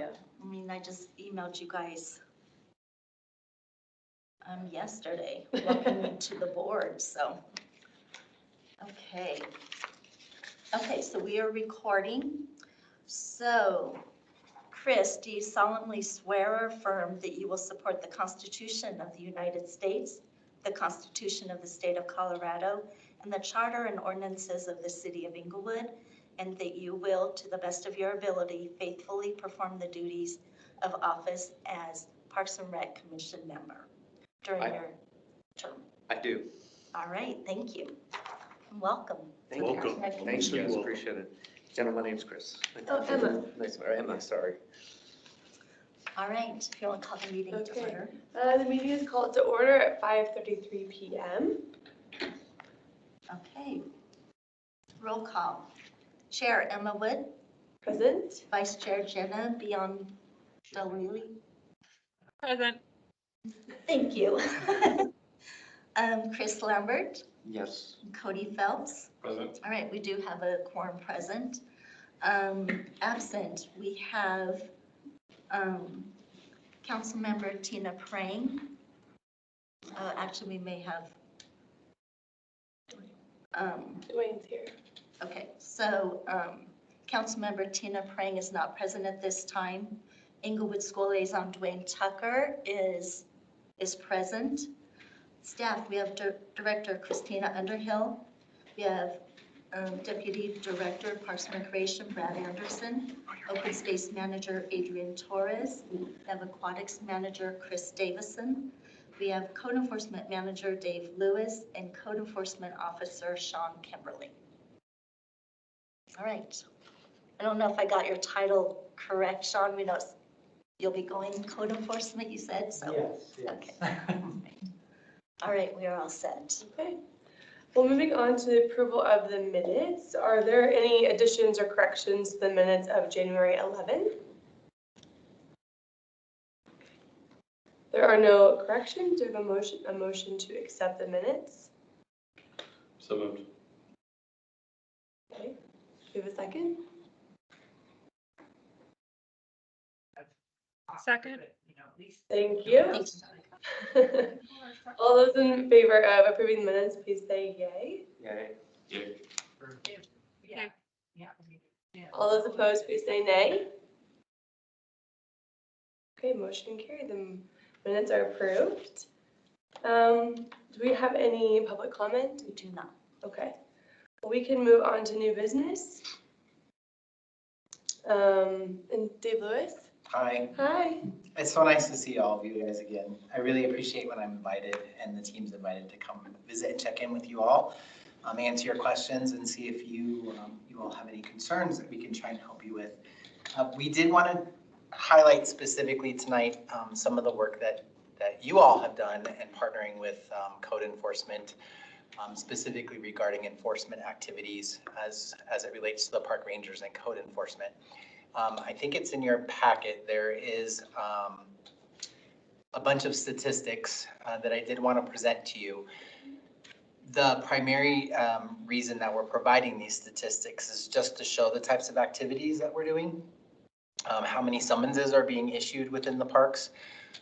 Yeah. I mean, I just emailed you guys yesterday, welcome you to the board, so. Okay. Okay, so we are recording. So, Chris, do you solemnly swear or affirm that you will support the Constitution of the United States, the Constitution of the State of Colorado, and the Charter and ordinances of the City of Englewood, and that you will, to the best of your ability, faithfully perform the duties of office as Parks and Rec Commission member during your term? I do. All right, thank you. Welcome. Thank Welcome. you. Thanks, You're guys. welcome. Appreciate it. Jenna, my name's Chris. Oh, Emma. Nice, or Emma, sorry. All right, if you want to call the meeting to Okay. order. The meeting is called to order at 5:33 p.m. Okay. Roll call. Chair Emma Wood, Present. Vice Chair Jenna Beyond-Delili. Present. Thank you. Chris Lambert, Yes. Cody Phelps. Present. All right, we do have a quorum present. Absent, we have Councilmember Tina Prang. Actually, we may have. Dwayne's here. Okay, so Councilmember Tina Prang is not present at this time. Englewood School Liaison Dwayne Tucker is present. Staff, we have Director Christina Underhill. We have Deputy Director Parks and Recreation Brad Anderson. Open Space Manager Adrian Torres. We have Aquatics Manager Chris Davison. We have Code Enforcement Manager Dave Lewis and Code Enforcement Officer Sean Kimberly. All right. I don't know if I got your title correct, Sean. We know you'll be going Code Enforcement, you said, so. Yes. Okay. All right, we are all set. Okay. Well, moving on to the approval of the minutes. Are there any additions or corrections to the minutes of January 11? There are no corrections. Do you have a motion to accept the minutes? So moved. Okay. Do you have a second? Second. Thank you. Thanks. All those in favor of approving the minutes, please say yay. Yay. All those opposed, please say nay. Okay, motion carried. The minutes are approved. Do we have any public comment? We do not. Okay. Well, we can move on to new business. And Dave Lewis. Hi, Hi. it's so nice to see all of you guys again. I really appreciate when I'm invited and the team's invited to come visit and check in with you all, answer your questions and see if you all have any concerns that we can try and help you with. We did want to highlight specifically tonight some of the work that you all have done and partnering with code enforcement, specifically regarding enforcement activities as it relates to the park rangers and code enforcement. I think it's in your packet. There is a bunch of statistics that I did want to present to you. The primary reason that we're providing these statistics is just to show the types of activities that we're doing, how many summonses are being issued within the parks,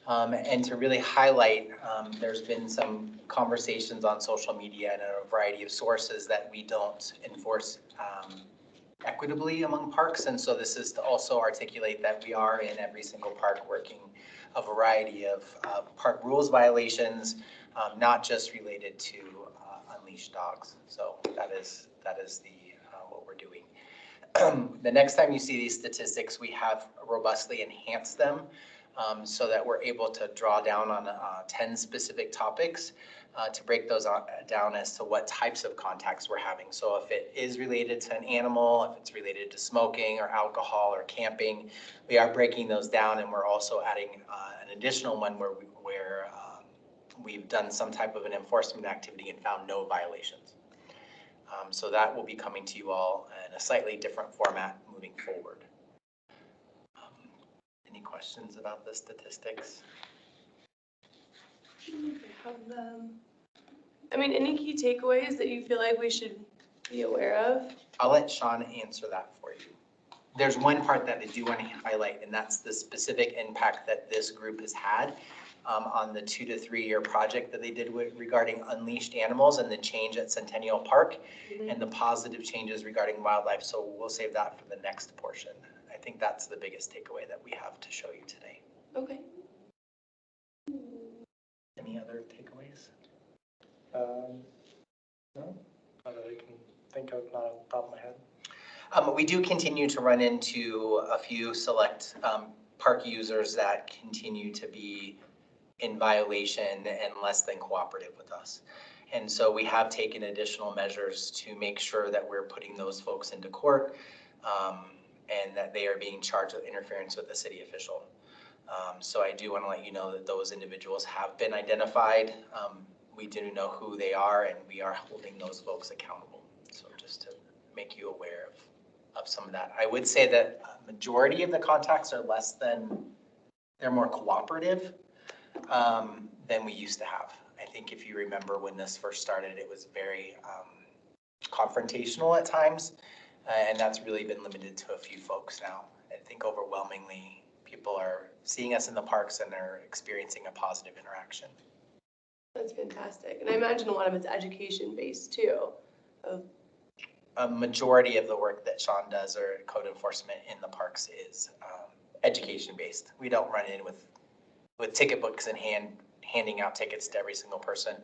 and to really highlight, there's been some conversations on social media and a variety of sources that we don't enforce equitably among parks. And so this is to also articulate that we are in every single park working a variety of park rules violations, not just related to unleashed dogs. So that is the what we're doing. The next time you see these statistics, we have robustly enhanced them so that we're able to draw down on 10 specific topics to break those down as to what types of contacts we're having. So if it is related to an animal, if it's related to smoking or alcohol or camping, we are breaking those down, and we're also adding an additional one where we've done some type of an enforcement activity and found no violations. So that will be coming to you all in a slightly different format moving forward. Any questions about the statistics? I mean, any key takeaways that you feel like we should be aware of? I'll let Sean answer that for you. there's one part that I do want to highlight, and that's the specific impact that this group has had on the 2 to 3 year project that they did regarding unleashed animals and the change at Centennial Park and the positive changes regarding wildlife. So we'll save that for the next portion. I think that's the biggest takeaway that we have to show you today. Okay. Any other takeaways? No, not that I can think of, not on the top of my head. We do continue to run into a few select park users that continue to be in violation and less than cooperative with us. And so we have taken additional measures to make sure that we're putting those folks into court and that they are being charged with interference with a city official. So I do want to let you know that those individuals have been identified. We do know who they are and we are holding those folks accountable. So just to make you aware of some of that. I would say that a majority of the contacts are they're more cooperative than we used to have. I think if you remember when this first started, it was very confrontational at times, and that's really been limited to a few folks now. I think overwhelmingly people are seeing us in the parks and they're experiencing a positive interaction. That's fantastic. And I imagine a lot of it's education-based too. A majority of the work that Sean does or code enforcement in the parks is education-based. We don't run in with ticket books in hand, handing out tickets to every single person.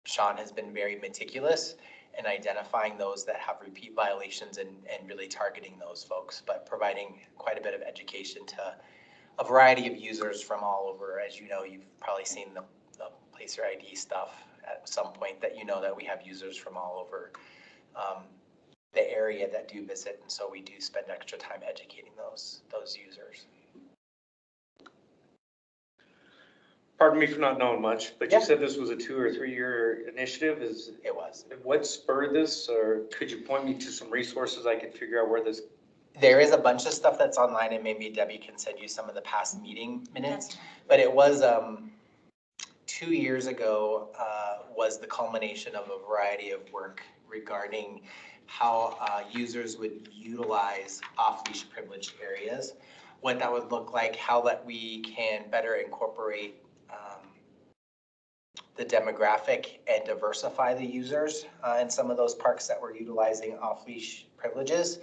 Sean has been very meticulous in identifying those that have repeat violations and really targeting those folks, but providing quite a bit of education to a variety of users from all over. As you know, you've probably seen the Place Your ID stuff at some point, that you know that we have users from all over the area that do visit, and so we do spend extra time educating those users. Pardon me for not knowing much, but Yeah. you said this was a 2 or 3 year initiative. It was. What spurred this, or could you point me to some resources I could figure out where this? There is a bunch of stuff that's online, and maybe Debbie can send you some of the past meeting minutes. But it was 2 years ago was the culmination of a variety of work regarding how users would utilize off-leash privileged areas, what that would look like, how that we can better incorporate the demographic and diversify the users in some of those parks that were utilizing off-leash privileges.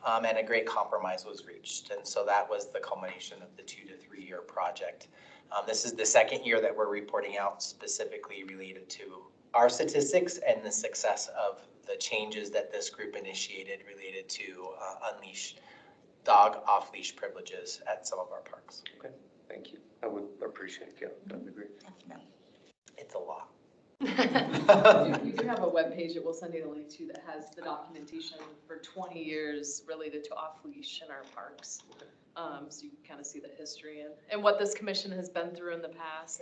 And a great compromise was reached. And so that was the culmination of the 2 to 3 year project. This is the second year that we're reporting out specifically related to our statistics and the success of the changes that this group initiated related to dog off-leash privileges at some of our parks. Okay, thank you. I would appreciate it. Yeah, that would be great. Definitely. It's a lot. We do have a webpage that we'll send you the link to that has the documentation for 20 years related to off-leash in our parks. So you can kind of see the history and what this commission has been through in the past.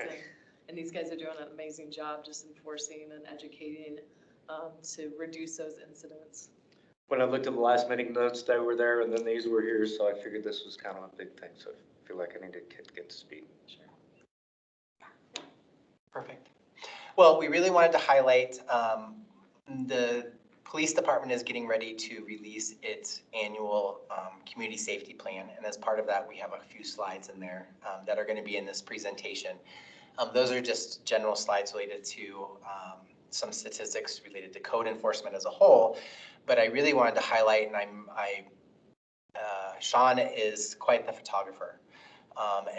And these guys are doing an amazing job just enforcing and educating to reduce those incidents. When I looked at the last meeting notes, they were there, and then these were here, so I figured this was kind of a big thing. So I feel like I need to get to speed. Sure. Perfect. Well, we really wanted to highlight the police department is getting ready to release its annual community safety plan. And as part of that, we have a few slides in there that are going to be in this presentation. Those are just general slides related to some statistics related to code enforcement as a whole. But I really wanted to highlight, and Sean is quite the photographer.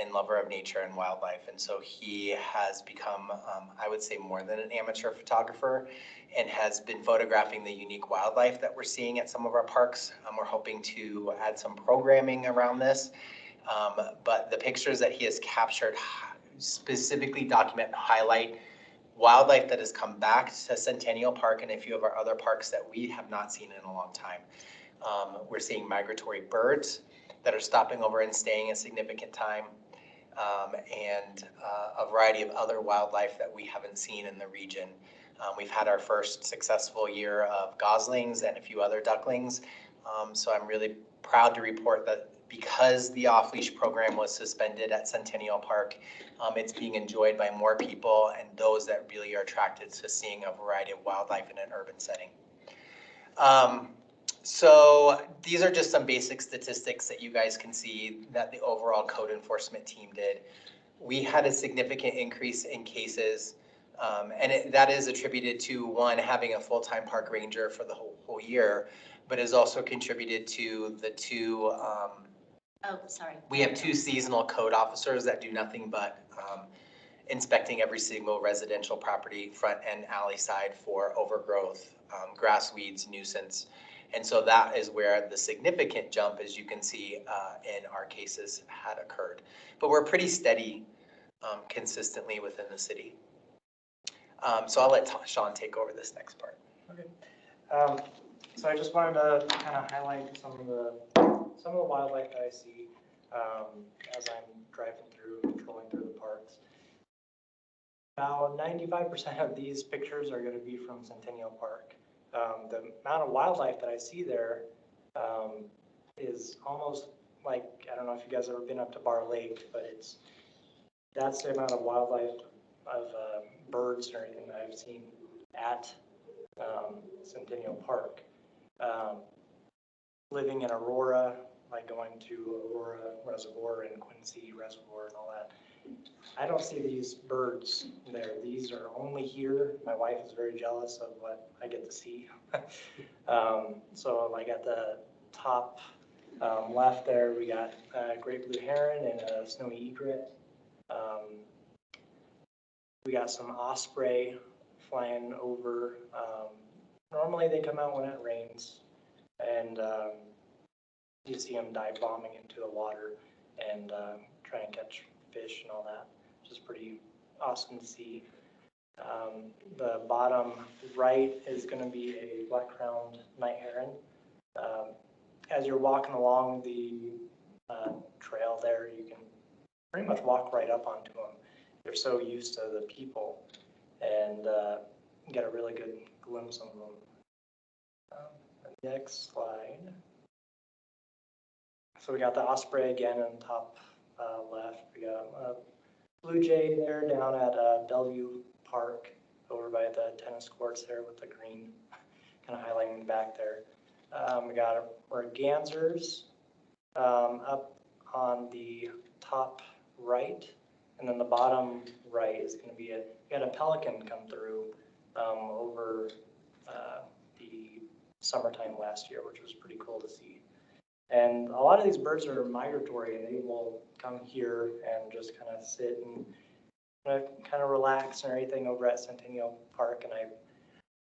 And lover of nature and wildlife. And so he has become, I would say, more than an amateur photographer and has been photographing the unique wildlife that we're seeing at some of our parks. We're hoping to add some programming around this. But the pictures that he has captured specifically document and highlight wildlife that has come back to Centennial Park and a few of our other parks that we have not seen in a long time. We're seeing migratory birds that are stopping over and staying a significant time, and a variety of other wildlife that we haven't seen in the region. We've had our first successful year of goslings and a few other ducklings, so I'm really proud to report that because the off-leash program was suspended at Centennial Park, it's being enjoyed by more people and those that really are attracted to seeing a variety of wildlife in an urban setting. So these are just some basic statistics that you guys can see that the overall code enforcement team did. We had a significant increase in cases, and that is attributed to one, having a full-time park ranger for the whole year, but is also contributed to the two, Oh, sorry. we have two seasonal code officers that do nothing but inspecting every single residential property, front and alley side for overgrowth, grass, weeds, nuisance. And so that is where the significant jump, as you can see, in our cases had occurred. But we're pretty steady consistently within the city. So I'll let Sean take over this next part. So I just wanted to kind of highlight some of the wildlife that I see as I'm driving through, patrolling through the parks. About 95% of these pictures are going to be from Centennial Park. The amount of wildlife that I see there is almost like, I don't know if you guys have ever been up to Bar Lake, but that's the amount of wildlife of birds and everything that I've seen at Centennial Park. Living in Aurora, like going to Aurora Reservoir and Quincy Reservoir and all that, I don't see these birds there. These are only here. My wife is very jealous of what I get to see. So like at the top left there, we got a great blue heron and a snowy egret. We got some osprey flying over. Normally they come out when it rains, and you see them dive bombing into the water and try and catch fish and all that, which is pretty awesome to see. The bottom right is going to be a black-crowned night heron. As you're walking along the trail there, you can pretty much walk right up onto them. They're so used to the people, and get a really good glimpse of them. Next slide. So we got the osprey again on top left. We got a blue jay there down at Bellevue Park over by the tennis courts there with the green kind of highlighting the back there. We got mergansers up on the top right, and then the bottom right is going to be we had a pelican come through over the summertime last year, which was pretty cool to see. And a lot of these birds are migratory, and they will come here and just kind of sit and kind of relax and everything over at Centennial Park. And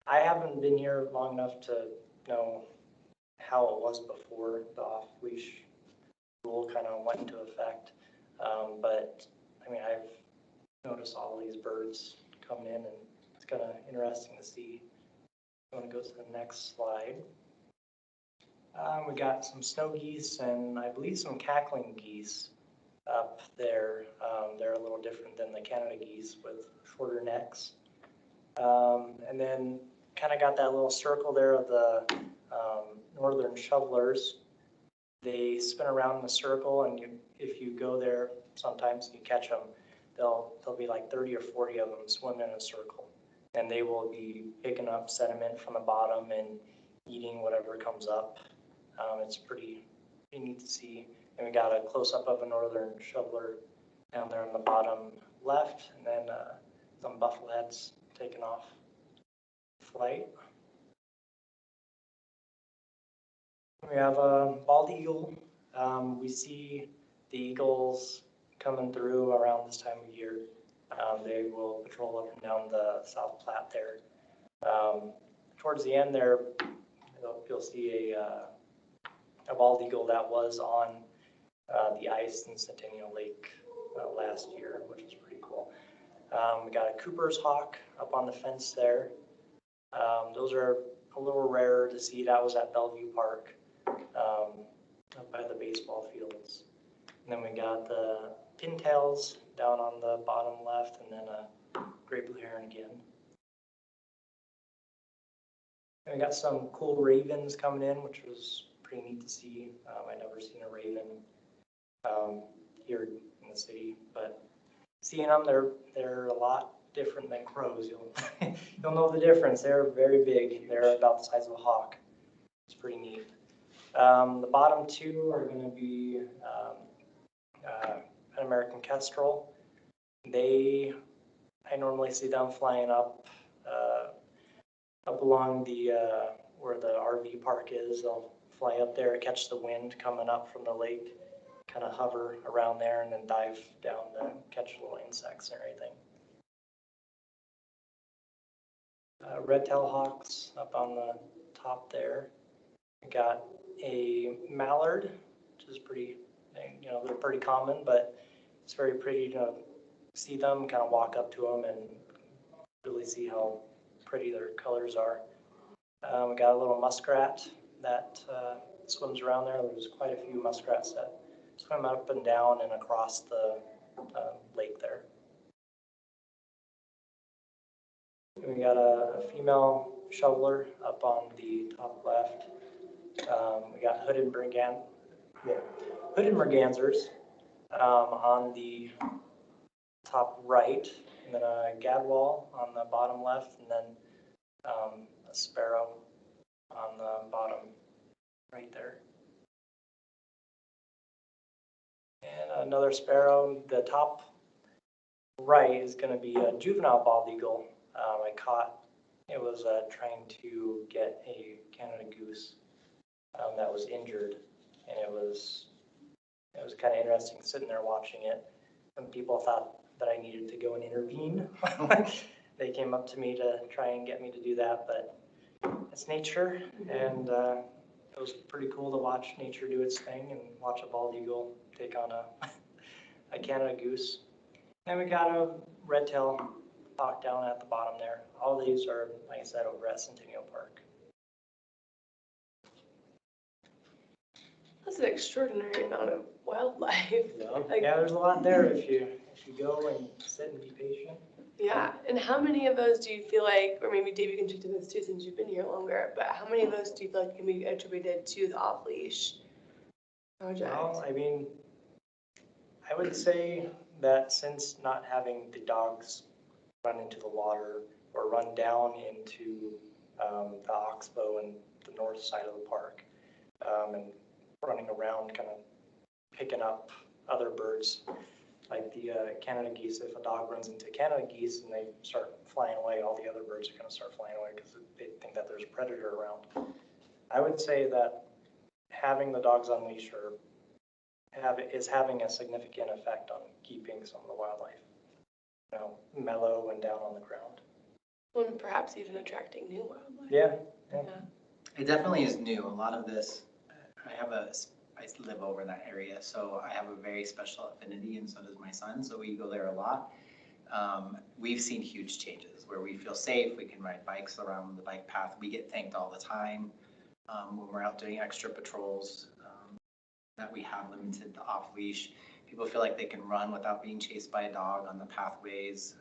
I haven't been here long enough to know how it was before the off-leash rule kind of went into effect. But I mean, I've noticed all these birds coming in, and it's kind of interesting to see. I want to go to the next slide. We got some snow geese and I believe some cackling geese up there. They're a little different than the Canada geese with shorter necks. And then kind of got that little circle there of the northern shovelers. They spin around in a circle, and if you go there, sometimes you catch them. There'll be like 30 or 40 of them swimming in a circle, and they will be picking up sediment from the bottom and eating whatever comes up. It's pretty neat to see. And we got a close-up of a northern shoveler down there on the bottom left, and then some buffleheads taking off flight. We have a bald eagle. We see the eagles coming through around this time of year. They will patrol up and down the South Platte there. Towards the end there, you'll see a bald eagle that was on the ice in Centennial Lake last year, which is pretty cool. We got a Cooper's hawk up on the fence there. Those are a little rarer to see. That was at Bellevue Park, up by the baseball fields. And then we got the pintails down on the bottom left, and then a great blue heron again. And we got some cool ravens coming in, which was pretty neat to see. I'd never seen a raven here in the city, but seeing them, they're a lot different than crows. You'll know the difference. They're very big. They're about the size of a hawk. It's pretty neat. The bottom two are going to be an American kestrel. I normally see them flying up along the where the RV park is. They'll fly up there, catch the wind coming up from the lake, kind of hover around there, and then dive down to catch little insects and everything. Red-tailed hawks up on the top there. We got a mallard, which is pretty, they're pretty common, but it's very pretty to see them, kind of walk up to them and really see how pretty their colors are. We got a little muskrat that swims around there. There's quite a few muskrats that swim up and down and across the lake there. We got a female shoveler up on the top left. We got hooded mergansers on the top right, and then a gadwall on the bottom left, and then a sparrow on the bottom right there. And another sparrow. The top right is going to be a juvenile bald eagle. I caught, it was trying to get a Canada goose that was injured, and it was kind of interesting sitting there watching it. Some people thought that I needed to go and intervene. They came up to me to try and get me to do that, but it's nature, and it was pretty cool to watch nature do its thing and watch a bald eagle take on a Canada goose. And we got a red-tailed hawk down at the bottom there. All these are, like I said, over at Centennial Park. That's an extraordinary amount of wildlife. Yeah, there's a lot there if you go and sit and be patient. Yeah, and how many of those do you feel like, or maybe Dave, you can speak to this too since you've been here longer, but how many of those do you feel like can be attributed to the Off-Leash project? Well, I mean, I would say that since not having the dogs run into the water or run down into the oxbow and the north side of the park, and running around kind of picking up other birds, like the Canada geese. If a dog runs into Canada geese and they start flying away, all the other birds are going to start flying away because they think that there's a predator around. I would say that having the dogs on leash is having a significant effect on keeping some of the wildlife, mellow and down on the ground. Well, and perhaps even attracting new wildlife. Yeah. It definitely is new. A lot of this, I live over in that area, so I have a very special affinity, and so does my son, so we go there a lot. We've seen huge changes where we feel safe, we can ride bikes around the bike path. We get thanked all the time when we're out doing extra patrols that we have limited to off-leash. People feel like they can run without being chased by a dog on the pathways.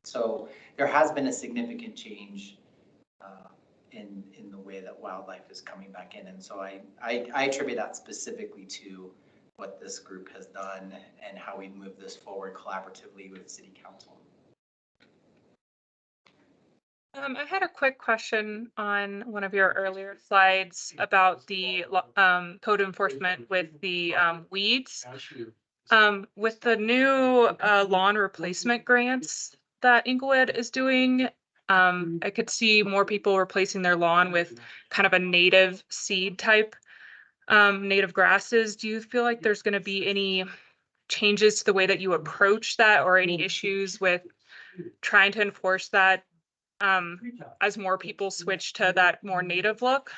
So there has been a significant change in the way that wildlife is coming back in. And so I attribute that specifically to what this group has done and how we move this forward collaboratively with City Council. I had a quick question on one of your earlier slides about the code enforcement with the weeds. With the new lawn replacement grants that Englewood is doing, I could see more people replacing their lawn with kind of a native seed type, native grasses. Do you feel like there's going to be any changes to the way that you approach that, or any issues with trying to enforce that as more people switch to that more native look?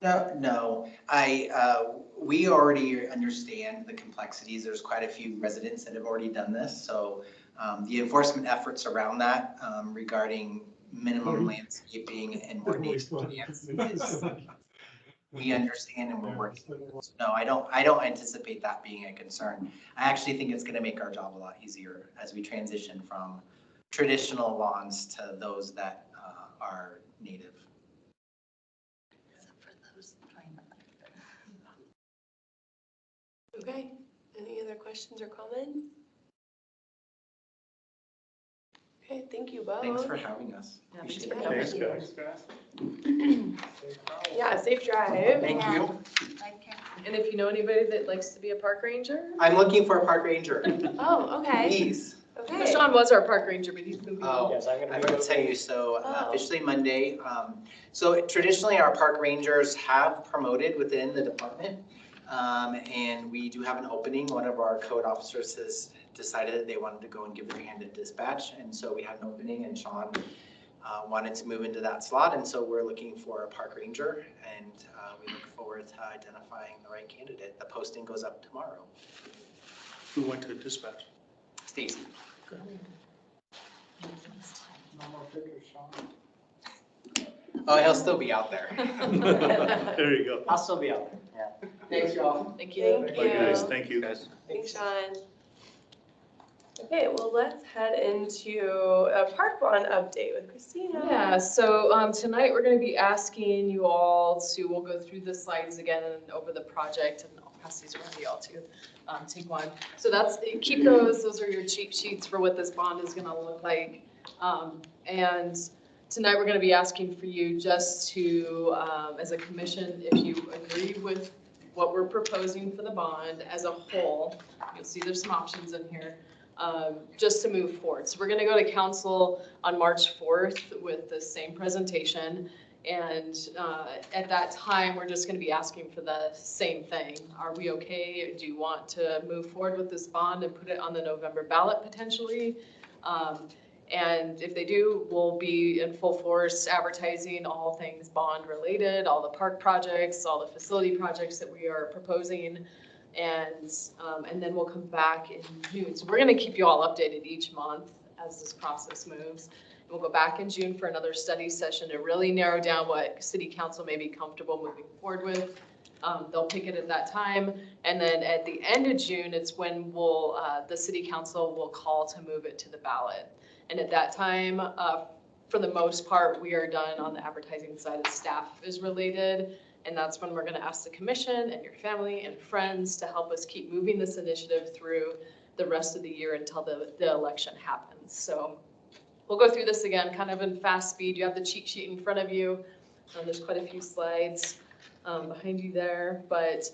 No. We already understand the complexities. There's quite a few residents that have already done this. So the enforcement efforts around that regarding minimum landscaping and more native plants is, we understand and we're working with them. So no, I don't anticipate that being a concern. I actually think it's going to make our job a lot easier as we transition from traditional lawns to those that are native. Except for those trying to Okay, any other questions or comments? Okay, thank you both. Thanks for having us. Yeah, Appreciate thanks it. for Thanks, guys. Yeah, safe drive. Thank you. Okay. And if you know anybody that likes to be a park ranger? I'm looking for a park ranger, Oh, okay, please. okay. Sean was our park ranger, but he's moving. Oh, Yes, I'm I gonna be forgot to tell moving. you, so Oh. officially Monday. So traditionally, our park rangers have promoted within the department. And we do have an opening. One of our code officers has decided that they wanted to go and give their hand at dispatch. And so we had an opening and Sean wanted to move into that slot. And so we're looking for a park ranger and we look forward to identifying the right candidate. The posting goes up tomorrow. Who went to dispatch? Stacy. No more pictures, Sean. Oh, he'll still be out there. There you go. I'll still be out there, yeah. Thanks, y'all. Thank you. Thank Bye, guys. you. Thank you. Guys. Thanks, Sean. Okay, well, let's head into a park bond update with Christina. Yeah, so tonight we're gonna be asking you all to, we'll go through the slides again and over the project, and I'll pass these around to y'all too. Take one. So that's, keep those are your cheat sheets for what this bond is gonna look like. And tonight we're gonna be asking for you just to, as a commission, if you agree with what we're proposing for the bond as a whole, you'll see there's some options in here. Just to move forward. So we're gonna go to council on March 4th with the same presentation. And at that time, we're just gonna be asking for the same thing. Are we okay? Do you want to move forward with this bond and put it on the November ballot potentially? And if they do, we'll be in full force advertising all things bond related, all the park projects, all the facility projects that we are proposing. And then we'll come back in June. So we're gonna keep you all updated each month as this process moves. We'll go back in June for another study session to really narrow down what city council may be comfortable moving forward with. They'll pick it at that time. And then at the end of June, it's when we'll, the city council will call to move it to the ballot. And at that time, for the most part, we are done on the advertising side as staff is related. And that's when we're gonna ask the commission and your family and friends to help us keep moving this initiative through the rest of the year until the election happens. So we'll go through this again, kind of in fast speed. You have the cheat sheet in front of you. There's quite a few slides behind you there, but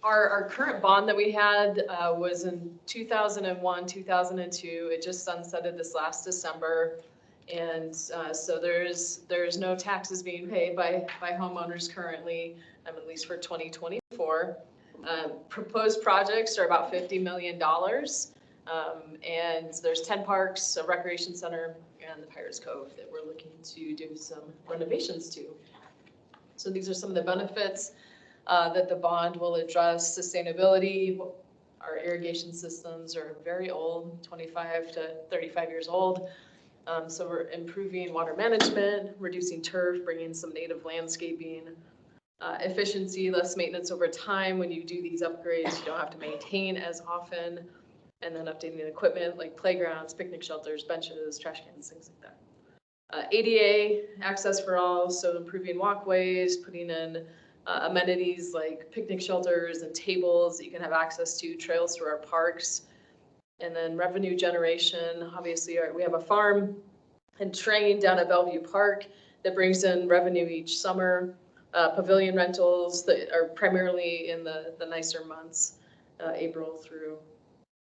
our current bond that we had was in 2001, 2002. It just sunsetted this last December. And so there's no taxes being paid by homeowners currently, at least for 2024. Proposed projects are about $50 million. And there's 10 parks, a recreation center, and the Pirates Cove that we're looking to do some renovations to. So these are some of the benefits that the bond will address. Sustainability, our irrigation systems are very old, 25 to 35 years old. So we're improving water management, reducing turf, bringing some native landscaping, efficiency, less maintenance over time. When you do these upgrades, you don't have to maintain as often. And then updating the equipment like playgrounds, picnic shelters, benches, trash cans, things like that. ADA, access for all, so improving walkways, putting in amenities like picnic shelters and tables that you can have access to, trails through our parks. And then revenue generation, obviously we have a farm and train down at Bellevue Park that brings in revenue each summer. Pavilion rentals that are primarily in the nicer months, April through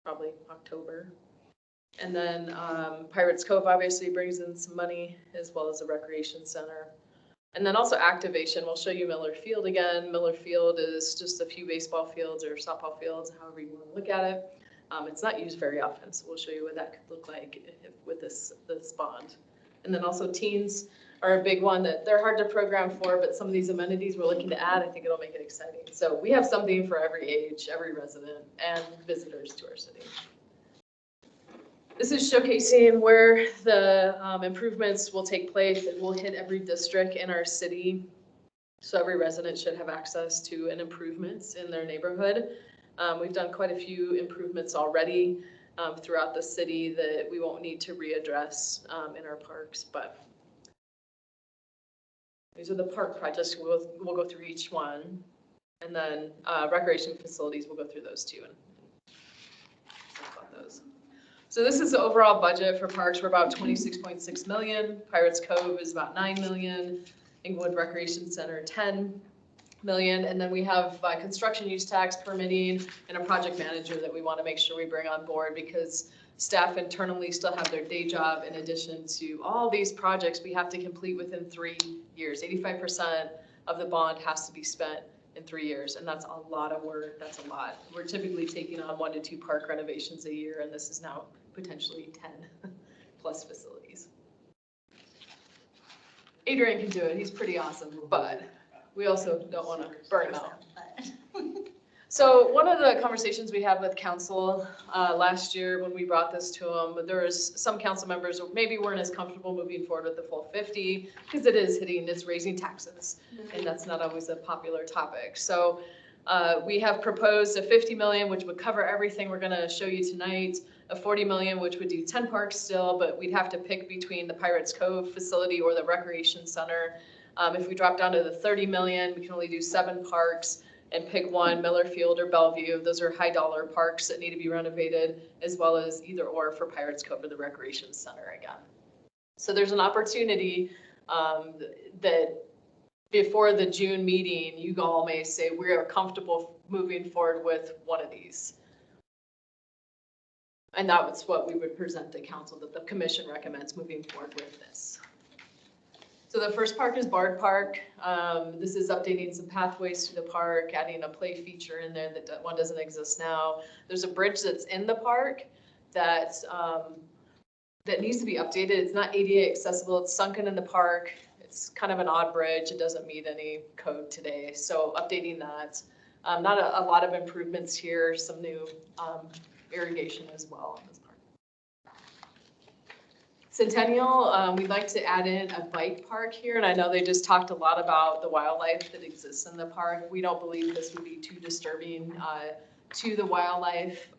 probably October. And then Pirates Cove obviously brings in some money as well as the recreation center. And then also activation, we'll show you Miller Field again. Miller Field is just a few baseball fields or softball fields, however you want to look at it. It's not used very often, so we'll show you what that could look like with this bond. And then also teens are a big one that they're hard to program for, but some of these amenities we're looking to add, I think it'll make it exciting. So we have something for every age, every resident, and visitors to our city. This is showcasing where the improvements will take place. It will hit every district in our city. So every resident should have access to an improvements in their neighborhood. We've done quite a few improvements already throughout the city that we won't need to readdress in our parks, but these are the park projects. We'll go through each one. And then recreation facilities, we'll go through those too and talk about those. So this is the overall budget for parks. We're about 26.6 million. Pirates Cove is about 9 million. Englewood Recreation Center, 10 million. And then we have construction use tax permitting and a project manager that we want to make sure we bring on board because staff internally still have their day job in addition to all these projects we have to complete within 3 years. 85% of the bond has to be spent in 3 years, and that's a lot of work. That's a lot. We're typically taking on 1 to 2 park renovations a year, and this is now potentially 10 plus facilities. Adrian can do it. He's pretty awesome, but we also don't want to burn him out. So one of the conversations we had with council last year when we brought this to them, there was some council members who maybe weren't as comfortable moving forward with the full 50 because it's raising taxes, and that's not always a popular topic. So we have proposed a 50 million, which would cover everything we're going to show you tonight, a 40 million, which would do 10 parks still, but we'd have to pick between the Pirates Cove facility or the Recreation Center. If we drop down to the 30 million, we can only do 7 parks. And pick one, Miller Field or Bellevue. Those are high dollar parks that need to be renovated, as well as either or for Pirates Cove or the Recreation Center again. So there's an opportunity that before the June meeting, you all may say we are comfortable moving forward with one of these. And that's what we would present to council, that the commission recommends moving forward with this. So the first park is Bard Park. This is updating some pathways to the park, adding a play feature in there that one doesn't exist now. There's a bridge that's in the park that needs to be updated. It's not ADA accessible. It's sunken in the park. It's kind of an odd bridge. It doesn't meet any code today. So updating that. Not a lot of improvements here. Some new irrigation as well in this park. Centennial, we'd like to add in a bike park here, and I know they just talked a lot about the wildlife that exists in the park. We don't believe this would be too disturbing to the wildlife.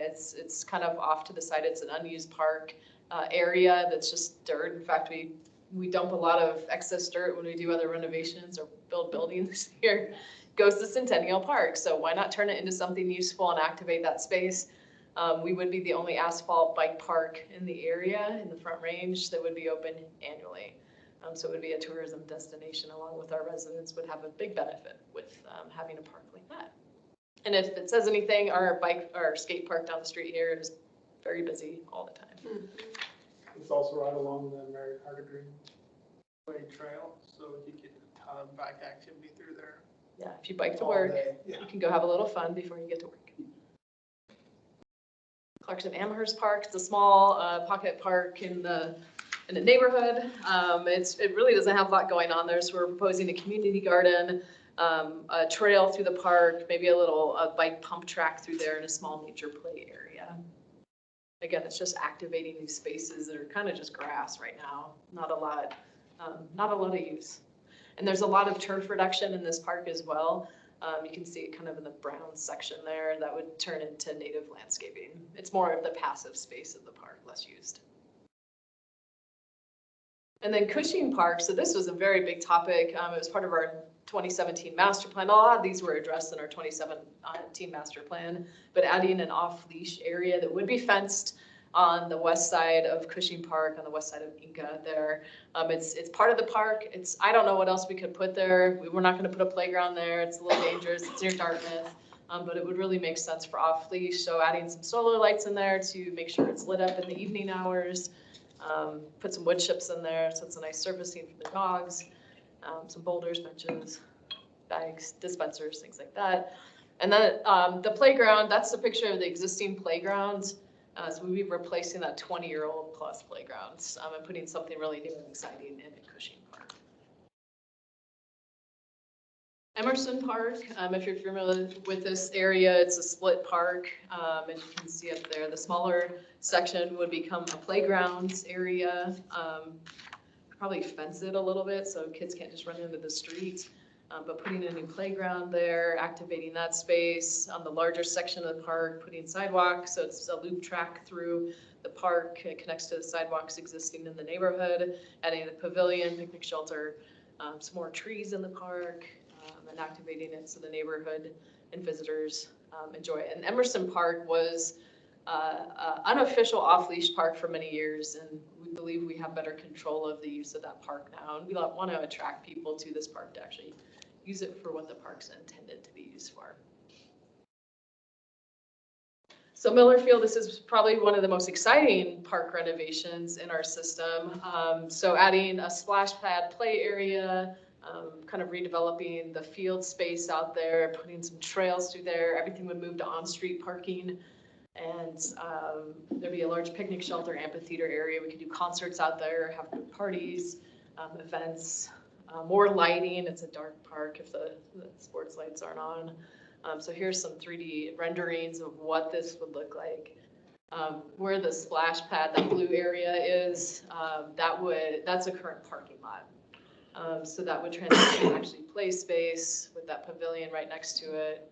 It's kind of off to the side. It's an unused park area that's just dirt. In fact, we dump a lot of excess dirt when we do other renovations or build buildings here. Goes to Centennial Park, so why not turn it into something useful and activate that space? We would be the only asphalt bike park in the area, in the Front Range, that would be open annually. So it would be a tourism destination along with our residents, would have a big benefit with having a park like that. And if it says anything, our skate park down the street here is very busy all the time. It's also right along the Mary Carter Greenway Trail, so you get a ton of bike activity through there. Yeah, if you bike to all work, day. Yeah. you can go have a little fun before you get to work. Clarkson Amherst Park, it's a small pocket park in the neighborhood. It really doesn't have a lot going on there, so we're proposing a community garden, a trail through the park, maybe a little bike pump track through there, and a small nature play area. Again, it's just activating these spaces that are kind of just grass right now. Not a lot of use. And there's a lot of turf reduction in this park as well. You can see it kind of in the brown section there. That would turn into native landscaping. It's more of the passive space of the park, less used. And then Cushing Park, so this was a very big topic. It was part of our 2017 master plan. A lot of these were addressed in our 2017 master plan, but adding an off-leash area that would be fenced on the west side of Cushing Park, on the west side of Inca there. It's part of the park. I don't know what else we could put there. We're not gonna put a playground there. It's a little dangerous. It's near Dartmouth, but it would really make sense for off-leash. So adding some solar lights in there to make sure it's lit up in the evening hours. Put some wood chips in there so it's a nice surfacing for the dogs. Some boulders, benches, bags, dispensers, things like that. And then the playground, that's the picture of the existing playground. So we'll be replacing that 20-year-old plus playgrounds and putting something really new and exciting in at Cushing Park. Emerson Park, if you're familiar with this area, it's a split park. As you can see up there, the smaller section would become a playgrounds area. Probably fence it a little bit so kids can't just run into the street. But putting a new playground there, activating that space. On the larger section of the park, putting sidewalks, so it's a loop track through the park. It connects to the sidewalks existing in the neighborhood. Adding the pavilion, picnic shelter, some more trees in the park, and activating it so the neighborhood and visitors enjoy it. And Emerson Park was unofficial off-leash park for many years, and we believe we have better control of the use of that park now. And we want to attract people to this park to actually use it for what the park's intended to be used for. So Miller Field, this is probably one of the most exciting park renovations in our system. So adding a splash pad play area, kind of redeveloping the field space out there, putting some trails through there. Everything would move to on-street parking. And there'd be a large picnic shelter, amphitheater area. We could do concerts out there, have parties, events, more lighting. It's a dark park if the sports lights aren't on. So here's some 3D renderings of what this would look like. Where the splash pad, that blue area is, that's a current parking lot. So that would transition to actually play space with that pavilion right next to it.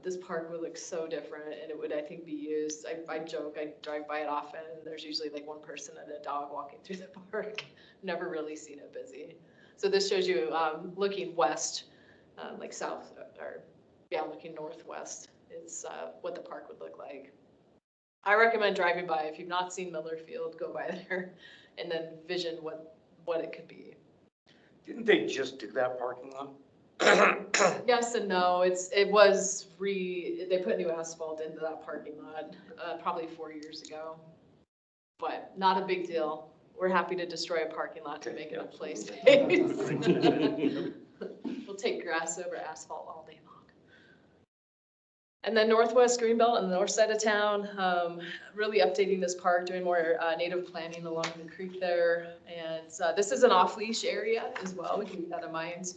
This park would look so different, and it would, I think, be used. I joke, I drive by it often, and there's usually like one person and a dog walking through the park. Never really seen it busy. So this shows you looking west, like south, or yeah, looking northwest is what the park would look like. I recommend driving by. If you've not seen Miller Field, go by there and then vision what it could be. Didn't they just do that parking lot? Yes and no. They put new asphalt into that parking lot probably 4 years ago, but not a big deal. We're happy to destroy a parking lot to make it a play space. We'll take grass over asphalt all day long. And then Northwest Greenbelt on the north side of town, really updating this park, doing more native planting along the creek there. And this is an off-leash area as well. We can keep that in mind.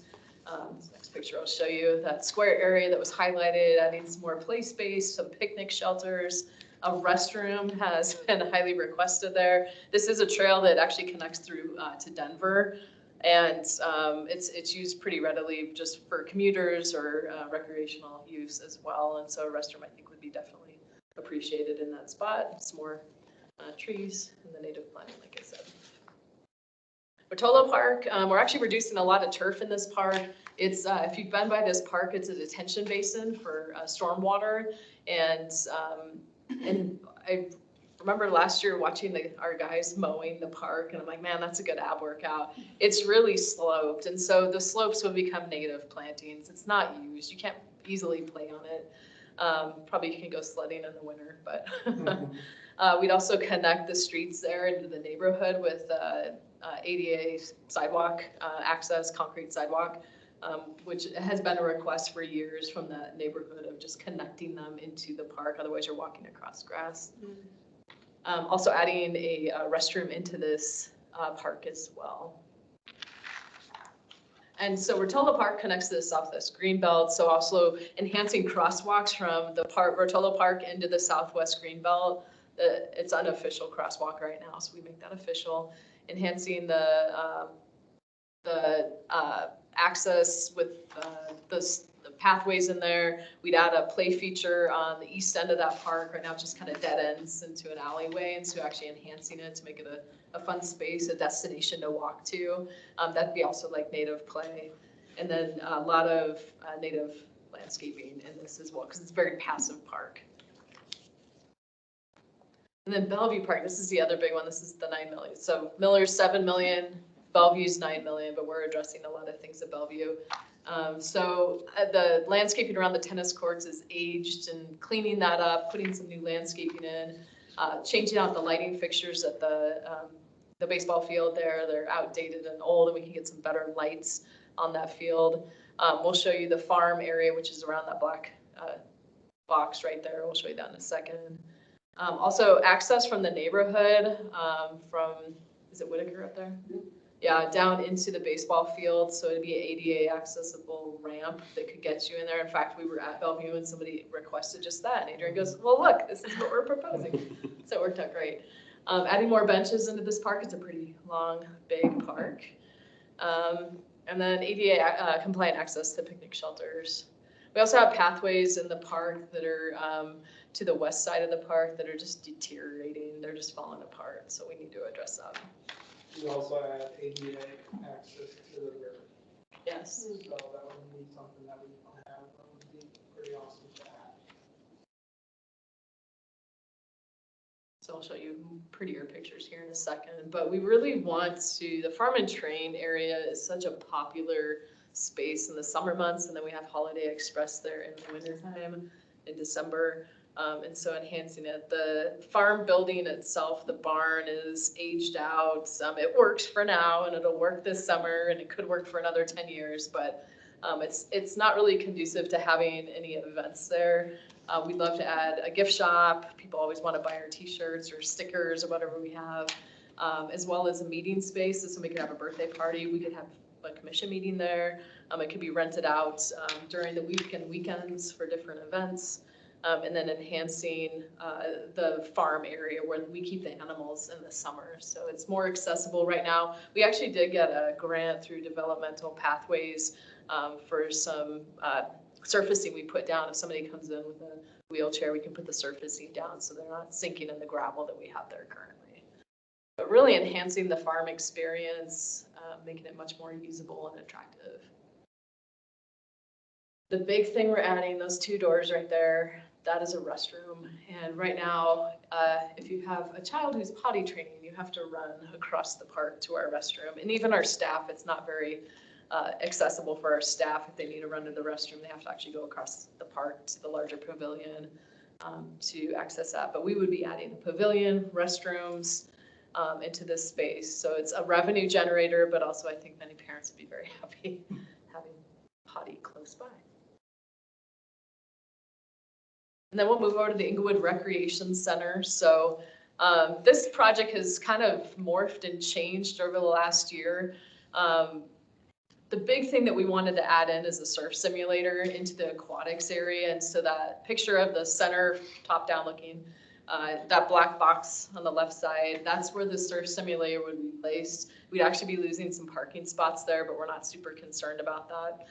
This next picture I'll show you that square area that was highlighted, adding some more play space, some picnic shelters. A restroom has been highly requested there. This is a trail that actually connects through to Denver. And it's used pretty readily just for commuters or recreational use as well. And so a restroom, I think, would be definitely appreciated in that spot. Some more trees and the native planting, like I said. Bertolo Park, we're actually reducing a lot of turf in this park. It's if you've been by this park, it's a detention basin for stormwater. And I remember last year watching our guys mowing the park, and I'm like, man, that's a good ab workout. It's really sloped, and so the slopes will become native plantings. It's not used. You can't easily play on it. Probably you can go sledding in the winter, but we'd also connect the streets there into the neighborhood with ADA sidewalk access, concrete sidewalk, which has been a request for years from the neighborhood of just connecting them into the park. Otherwise, you're walking across grass. Also adding a restroom into this park as well. And so Rotolo Park connects to the Southwest Greenbelt, so also enhancing crosswalks from the Rotolo Park into the Southwest Greenbelt. It's unofficial crosswalk right now, so we make that official. Enhancing the access with the pathways in there. We'd add a play feature on the east end of that park. Right now it just kind of dead ends into an alleyway, and so actually enhancing it to make it a fun space, a destination to walk to. That'd be also like native play. And then a lot of native landscaping in this as well, because it's a very passive park. And then Bellevue Park, this is the other big one. This is the 9 million. So Miller's 7 million, Bellevue's 9 million, but we're addressing a lot of things at Bellevue. So the landscaping around the tennis courts is aged, and cleaning that up, putting some new landscaping in, changing out the lighting fixtures at the baseball field there. They're outdated and old, and we can get some better lights on that field. We'll show you the farm area, which is around that black box right there. We'll show you that in a second. Also access from the neighborhood, from, is it Whitaker up there? Yeah, down into the baseball field. So it'd be an ADA accessible ramp that could get you in there. In fact, we were at Bellevue and somebody requested just that. And Adrian goes, well, look, this is what we're proposing. So it worked out great. Adding more benches into this park. It's a pretty long, big park. And then ADA compliant access to picnic shelters. We also have pathways in the park that are to the west side of the park that are just deteriorating. They're just falling apart. So we need to address that. We also add ADA access to the river. Yes. So that would be something that we don't have, that would be pretty awesome to add. So I'll show you prettier pictures here in a second, but we really want to, the Farm and Train area is such a popular space in the summer months, and then we have Holiday Express there in the wintertime in December. And so enhancing it. The farm building itself, the barn is aged out. It works for now and it'll work this summer and it could work for another 10 years, but it's not really conducive to having any events there. We'd love to add a gift shop. People always want to buy our t-shirts or stickers or whatever we have, as well as a meeting space. So somebody could have a birthday party. We could have a commission meeting there. It could be rented out during the week and weekends for different events. And then enhancing the farm area where we keep the animals in the summer. So it's more accessible right now. We actually did get a grant through Developmental Pathways for some surfacing we put down. If somebody comes in with a wheelchair, we can put the surfacing down so they're not sinking in the gravel that we have there currently. But really enhancing the farm experience, making it much more usable and attractive. The big thing we're adding, those 2 doors right there, that is a restroom. And right now, if you have a child who's potty training, you have to run across the park to our restroom. And even our staff, it's not very accessible for our staff. If they need to run to the restroom, they have to actually go across the park to the larger pavilion to access that. But we would be adding a pavilion, restrooms into this space. So it's a revenue generator, but also I think many parents would be very happy having potty close by. And then we'll move over to the Englewood Recreation Center. So this project has kind of morphed and changed over the last year. The big thing that we wanted to add in is a surf simulator into the aquatics area. And so that picture of the center, top down looking, that black box on the left side, that's where the surf simulator would be placed. We'd actually be losing some parking spots there, but we're not super concerned about that.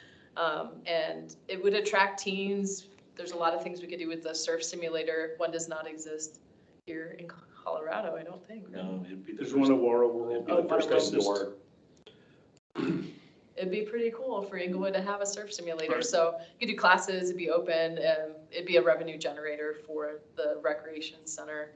And it would attract teens. There's a lot of things we could do with the surf simulator. One does not exist here in Colorado, I don't think. No, there's one at Warren World. Oh, First Warren indoor. It'd be pretty cool for Englewood to have a surf simulator. So you could do classes, it'd be open, and it'd be a revenue generator for the recreation center.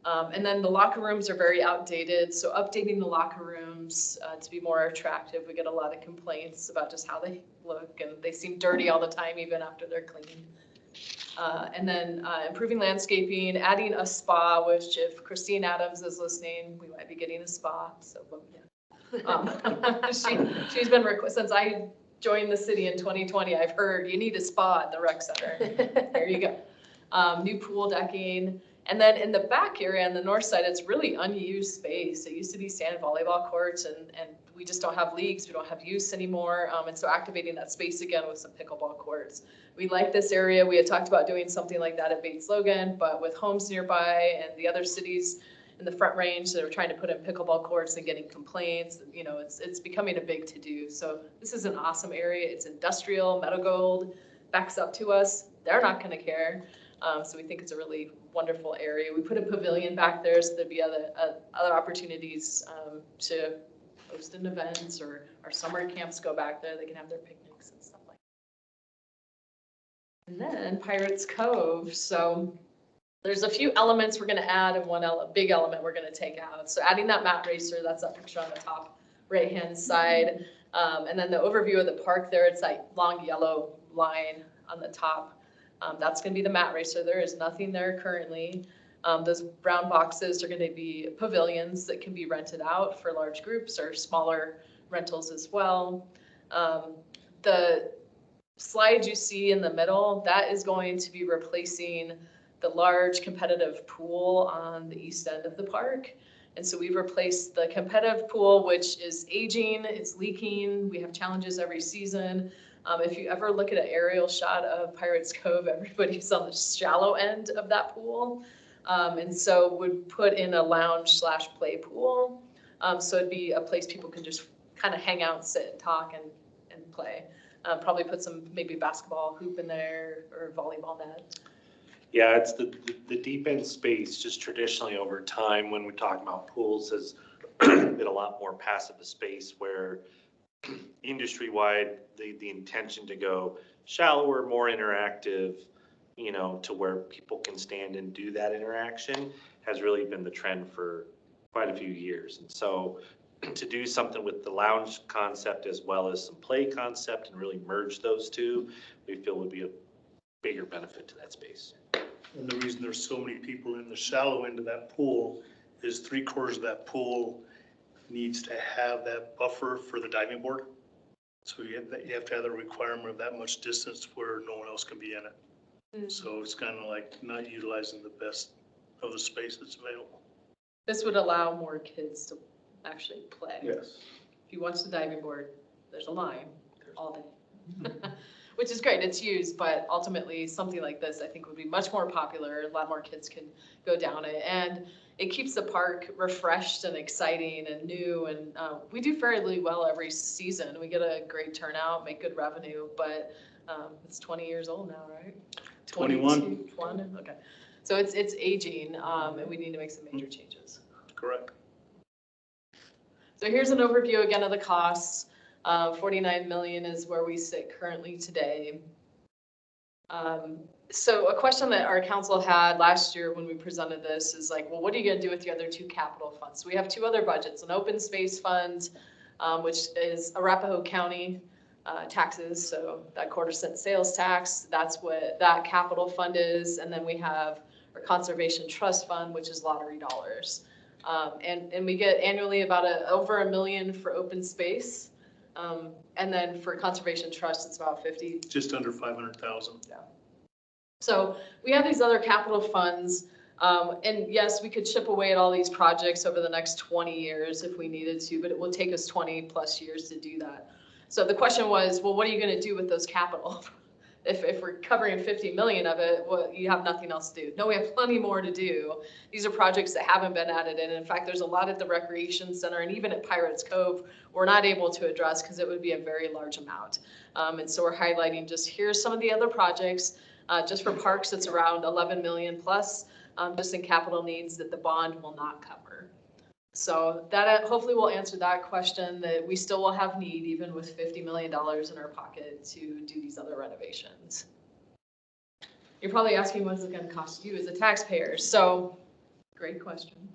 And then the locker rooms are very outdated. So updating the locker rooms to be more attractive. We get a lot of complaints about just how they look and they seem dirty all the time, even after they're clean. And then improving landscaping, adding a spa, which if Christine Adams is listening, we might be getting a spa. So yeah. She's been since I joined the city in 2020. I've heard you need a spa at the rec center. There you go. New pool decking, and then in the back area on the north side, it's really unused space. It used to be sand volleyball courts, and we just don't have leagues. We don't have use anymore. And so activating that space again with some pickleball courts. We like this area. We had talked about doing something like that at Bates Logan, but with homes nearby and the other cities in the Front Range that are trying to put in pickleball courts and getting complaints, you know, it's becoming a big to-do. So this is an awesome area. It's industrial, Meadow Gold backs up to us. They're not going to care. So we think it's a really wonderful area. We put a pavilion back there so there'd be other opportunities to host an event, or our summer camps go back there. They can have their picnics and stuff like that. And then Pirates Cove. So there's a few elements we're going to add and one big element we're going to take out. So adding that mat racer, that's that picture on the top right-hand side. And then the overview of the park there, it's that long yellow line on the top. That's going to be the mat racer. There is nothing there currently. Those brown boxes are going to be pavilions that can be rented out for large groups or smaller rentals as well. The slide you see in the middle, that is going to be replacing the large competitive pool on the east end of the park. And so we've replaced the competitive pool, which is aging, it's leaking. We have challenges every season. If you ever look at an aerial shot of Pirates Cove, everybody's on the shallow end of that pool. And so would put in a lounge/play pool. So it'd be a place people can just kind of hang out, sit and talk and play. Probably put some maybe basketball hoop in there or volleyball net. Yeah, it's the deep end space, just traditionally over time when we talk about pools has been a lot more passive a space where industry-wide, the intention to go shallower, more interactive, you know, to where people can stand and do that interaction has really been the trend for quite a few years. And so to do something with the lounge concept as well as some play concept and really merge those two, we feel would be a bigger benefit to that space. And the reason there's so many people in the shallow end of that pool is 3/4 of that pool needs to have that buffer for the diving board. So you have to have the requirement of that much distance where no one else can be in it. So it's kind of like not utilizing the best of the space that's available. This would allow more kids to actually play. Yes. If you watch the diving board, there's a line all day. Which is great, it's used, but ultimately something like this I think would be much more popular. A lot more kids can go down it, and it keeps the park refreshed and exciting and new. And we do fairly well every season. We get a great turnout, make good revenue, but it's 20 years old now, right? 21. 21, okay. So it's aging, and we need to make some major changes. Correct. So here's an overview again of the costs. 49 million is where we sit currently today. So a question that our council had last year when we presented this is like, well, what are you gonna do with the other two capital funds? So we have two other budgets, an open space fund, which is Arapahoe County taxes, so that 1/4 cent sales tax, that's what that capital fund is. And then we have our conservation trust fund, which is lottery dollars. And we get annually about over $1 million for open space. And then for conservation trust, it's about 50. Just under 500,000. Yeah. So we have these other capital funds. And yes, we could chip away at all these projects over the next 20 years if we needed to, but it will take us 20+ years to do that. So the question was, well, what are you going to do with those capital? If we're covering 50 million of it, well, you have nothing else to do. No, we have plenty more to do. These are projects that haven't been added in. In fact, there's a lot at the Recreation Center and even at Pirates Cove we're not able to address because it would be a very large amount. And so we're highlighting just here's some of the other projects. Just for parks, it's around 11 million plus, just in capital needs that the bond will not cover. So that hopefully will answer that question, that we still will have need even with $50 million in our pocket to do these other renovations. You're probably asking what's it going to cost you as a taxpayer. So great question.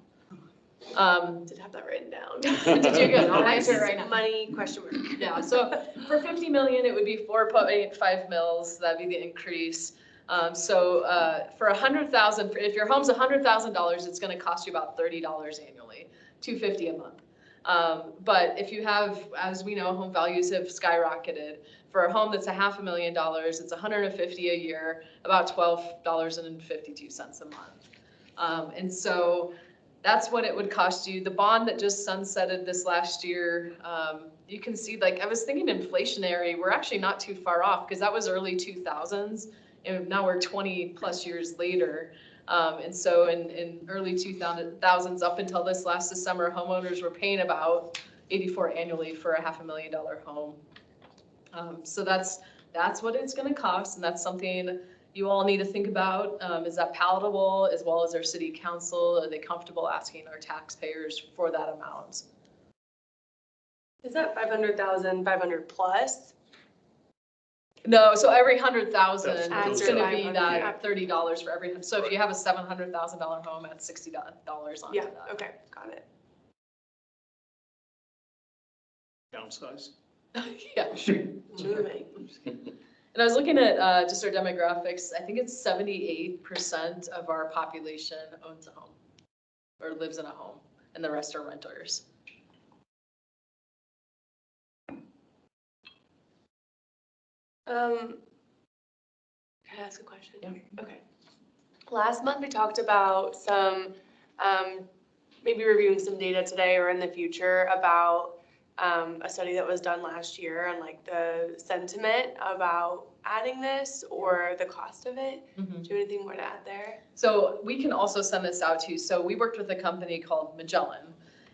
Did have that written down. Did you get? I'll answer it right now. Money question mark. Yeah, so for 50 million, it would be 4.85 mils. That'd be the increase. For 100,000, if your home's $100,000, it's going to cost you about $30 annually, $250 a month. But if you have, as we know, home values have skyrocketed. For a home that's $500,000, it's $150 a year, about $12.52 a month. And so that's what it would cost you. The bond that just sunsetted this last year, you can see, like, I was thinking inflationary, we're actually not too far off because that was early 2000s. And now we're 20+ years later. And so in early 2000s, up until this last December, homeowners were paying about $84 annually for a $500,000 home. So that's what it's going to cost. And that's something you all need to think about. Is that palatable, as well as our city council? Are they comfortable asking our taxpayers for that amount? Is that 500,000, 500 plus? No, so every 100,000, That's it's going to be 500. that $30 for every. So if you have a $700,000 home, that's $60 on Yeah, that. okay, got it. Downsize. Yeah, sure. Moving. And I was looking at just our demographics. I think it's 78% of our population owns a home or lives in a home, and the rest are renters. Can I ask a question? Yeah. Okay. Last month we talked about some, maybe reviewing some data today or in the future about a study that was done last year and like the sentiment about adding this or the cost of it. Do you have anything more to add there? So we can also send this out to you. So we worked with a company called Magellan,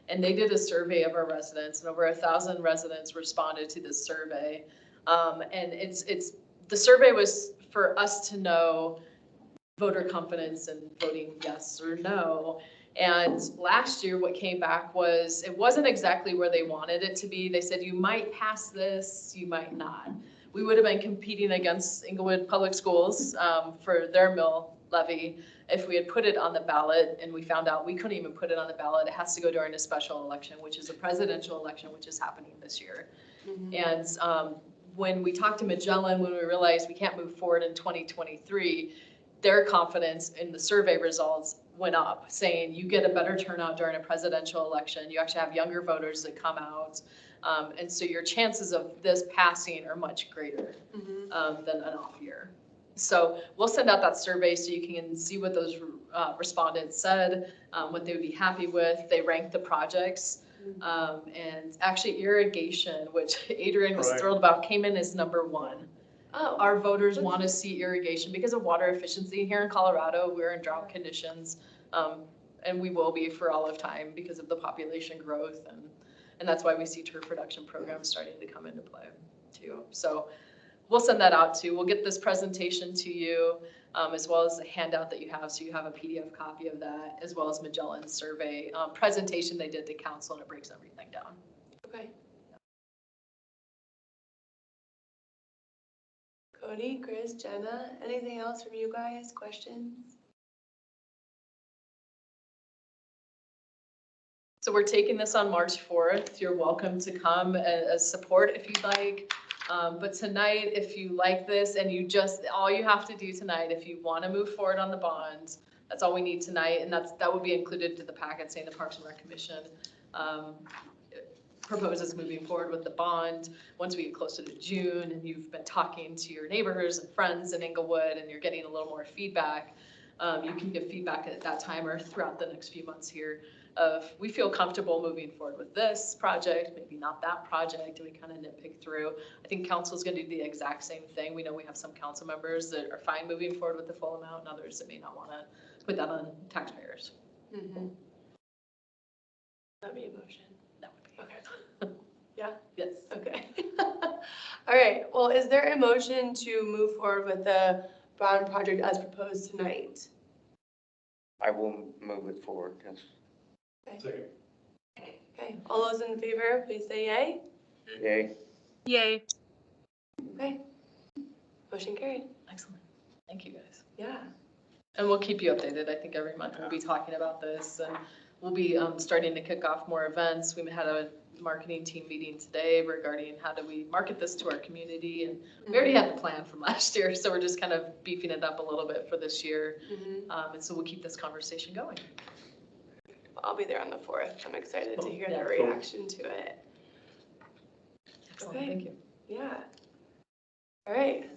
and they did a survey of our residents, and over 1,000 residents responded to this survey. And the survey was for us to know voter confidence and voting yes or no. And last year, what came back was, it wasn't exactly where they wanted it to be. They said, you might pass this, you might not. We would have been competing against Englewood Public Schools for their mill levy if we had put it on the ballot and we found out we couldn't even put it on the ballot, it has to go during a special election, which is a presidential election, which is happening this year. And when we talked to Magellan, when we realized we can't move forward in 2023, their confidence in the survey results went up, saying you get a better turnout during a presidential election. You actually have younger voters that come out. And so your chances of this passing are much greater than an off year. So we'll send out that survey so you can see what those respondents said, what they would be happy with. They ranked the projects. And actually irrigation, which Adrian was Right. thrilled about, came in as #1. Oh, Our voters want to see irrigation because of water efficiency. Here in Colorado, we're in drought conditions, and we will be for all of time because of the population growth. And that's why we see turf production programs starting to come into play too. So we'll send that out too. We'll get this presentation to you, as well as the handout that you have. So you have a PDF copy of that, as well as Magellan's survey presentation they did to council, and it breaks everything down. okay. Cody, Chris, Jenna, anything else from you guys? Questions? So we're taking this on March 4th. You're welcome to come as support if you'd like. But tonight, if you like this and all you have to do tonight, if you want to move forward on the bonds, that's all we need tonight. And that would be included to the packet saying the Parks and Rec Commission proposes moving forward with the bond. Once we get closer to June and you've been talking to your neighbors and friends in Englewood and you're getting a little more feedback, you can give feedback at that time or throughout the next few months here of, we feel comfortable moving forward with this project, maybe not that project, and we kind of nitpick through. I think council's gonna do the exact same thing. We know we have some council members that are fine moving forward with the full amount and others that may not wanna put that on taxpayers. That'd be a motion. That would be. Okay. Yeah? Yes. Okay. All right, well, is there a motion to move forward with the bond project as proposed tonight? I will move it forward, yes. Okay, all those in favor, please say yay. Yay. Yay. Okay. Motion carried. Excellent. Thank you, guys. Yeah. And we'll keep you updated. I think every month we'll be talking about this, and we'll be starting to kick off more events. We had a marketing team meeting today regarding how do we market this to our community, and we already had the plan from last year, so we're just kind of beefing it up a little bit for this year. And so we'll keep this conversation going. I'll be there on the 4th. I'm excited to hear Yeah. their reaction to it. Excellent. Okay. Thank you. Yeah. All right.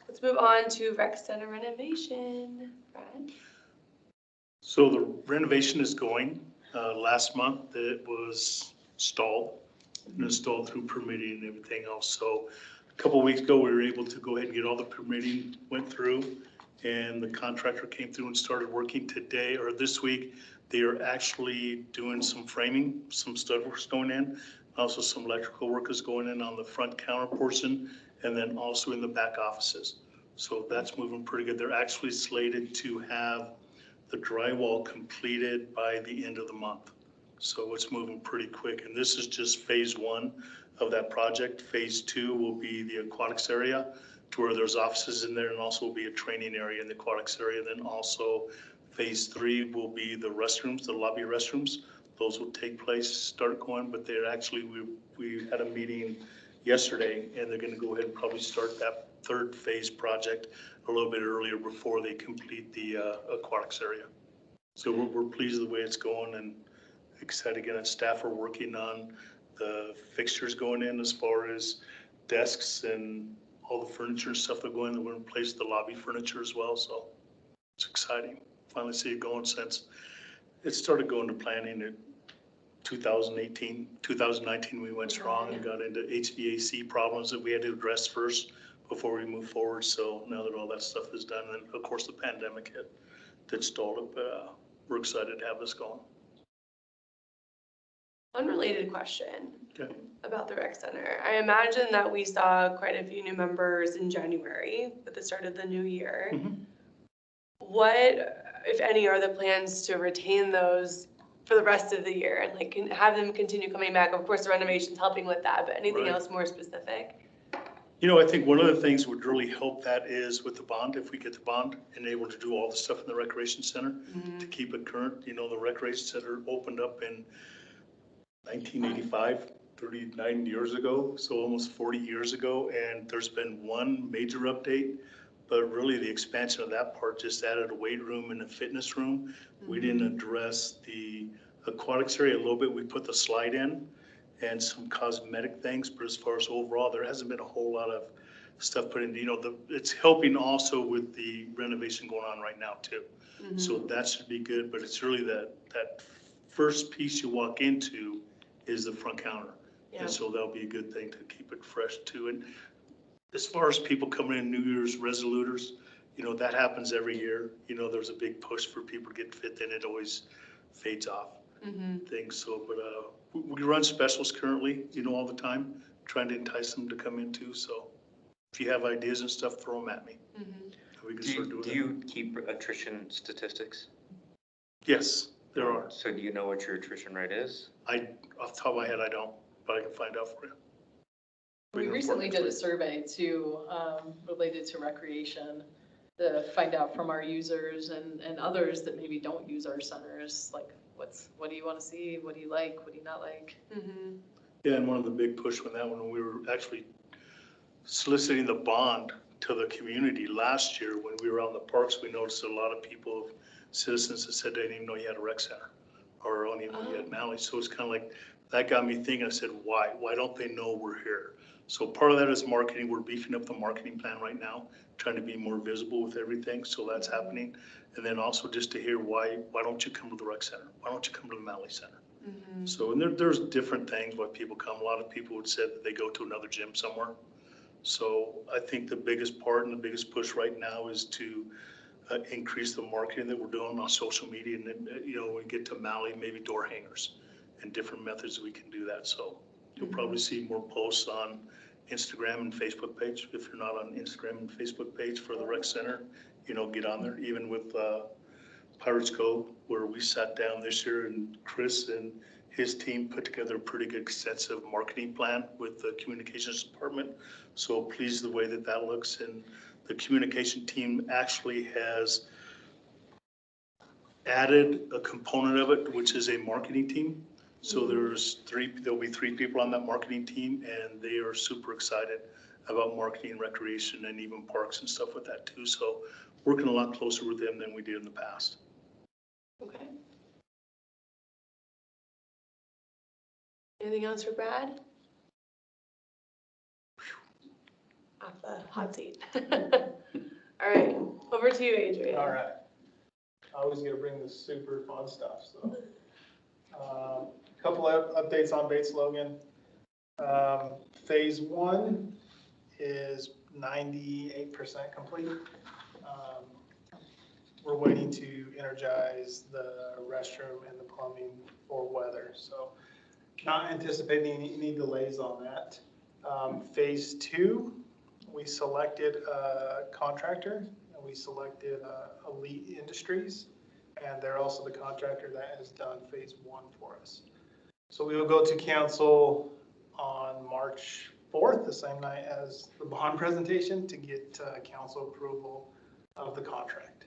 Let's move on to rec center renovation. Brad? So the renovation is going. Last month it was stalled and installed through permitting and everything else. So a couple of weeks ago, we were able to go ahead and get all the permitting went through, and the contractor came through and started working today or this week. They are actually doing some framing, some stud work's going in, also some electrical work is going in on the front counter portion, and then also in the back offices. So that's moving pretty good. They're actually slated to have the drywall completed by the end of the month. So it's moving pretty quick. And this is just phase 1 of that project. Phase 2 will be the aquatics area, to where there's offices in there, and also will be a training area in the aquatics area. Then also phase 3 will be the restrooms, the lobby restrooms. Those will take place, start going, but they're actually, we had a meeting yesterday, and they're gonna go ahead and probably start that 3rd phase project a little bit earlier before they complete the aquatics area. So we're pleased with the way it's going, and excited again, and staff are working on the fixtures going in as far as desks and all the furniture and stuff that go in. We're going to replace the lobby furniture as well, so it's exciting. Finally see it going since it started going to planning in 2018, 2019, we went strong and got into HVAC problems that we had to address first before we move forward. So now that all that stuff is done, and of course the pandemic hit, that stalled it, but we're excited to have this going. Unrelated question Okay. about the rec center. I imagine that we saw quite a few new members in January at the start of the new year. What, if any, are the plans to retain those for the rest of the year and like have them continue coming back? Of course, the renovation's helping with that, but anything Right. else more specific? I think one of the things would really help that is with the bond, if we get the bond and able to do all the stuff in the recreation center to keep it current. The recreation center opened up in 1985, 39 years ago, so almost 40 years ago. And there's been one major update, but really the expansion of that part just added a weight room and a fitness room. We didn't address the aquatics area a little bit. We put the slide in and some cosmetic things, but as far as overall, there hasn't been a whole lot of stuff put in. It's helping also with the renovation going on right now too. So that should be good, but it's really that first piece you walk into is the front counter. Yeah. And so that'll be a good thing to keep it fresh too. And as far as people coming in, New Year's resoluters, that happens every year. There's a big push for people to get fit, then it always fades off. Things. So, but we run specials currently, all the time, trying to entice them to come in too. So if you have ideas and stuff, throw them at me. We can start doing Do you keep attrition statistics? Yes, there are. So do you know what your attrition rate is? Off the top of my head, I don't, but I can find out for you. We recently did a survey too, related to recreation, to find out from our users and others that maybe don't use our centers, like what do you want to see? What do you like? What do you not like? Yeah, and one of the big push with that when we were actually soliciting the bond to the community last year, when we were out in the parks, we noticed a lot of people, citizens that said they didn't even know you had a rec center or don't even know you had Mally. So it's kind of like, that got me thinking. I said, why? Why don't they know we're here? So part of that is marketing. We're beefing up the marketing plan right now, trying to be more visible with everything. So that's happening. And then also just to hear why don't you come to the rec center? Why don't you come to the Mally Center? So, and there's different things why people come. A lot of people would say that they go to another gym somewhere. So I think the biggest part and the biggest push right now is to increase the marketing that we're doing on social media. And then, when we get to Mally, maybe door hangers and different methods we can do that. So you'll probably see more posts on Instagram and Facebook page. If you're not on Instagram and Facebook page for the rec center, get on there. Even with Pirates Cove, where we sat down this year and Chris and his team put together a pretty good extensive marketing plan with the communications department. So pleased the way that looks. And the communication team actually has added a component of it, which is a marketing team. So there'll be three people on that marketing team, and they are super excited about marketing and recreation and even parks and stuff with that too. So working a lot closer with them than we did in the past. Okay. Anything else for Brad? Off the hot seat. All right, over to you, Adrian. All right. I always get to bring the super fun stuff, so. Couple of updates on Bates Logan. Phase 1 is 98% complete. We're waiting to energize the restroom and the plumbing for weather, so not anticipating any delays on that. Phase 2, we selected a contractor, and we selected Elite Industries, and they're also the contractor that has done phase 1 for us. So we will go to council on March 4th, the same night as the bond presentation, to get council approval of the contract.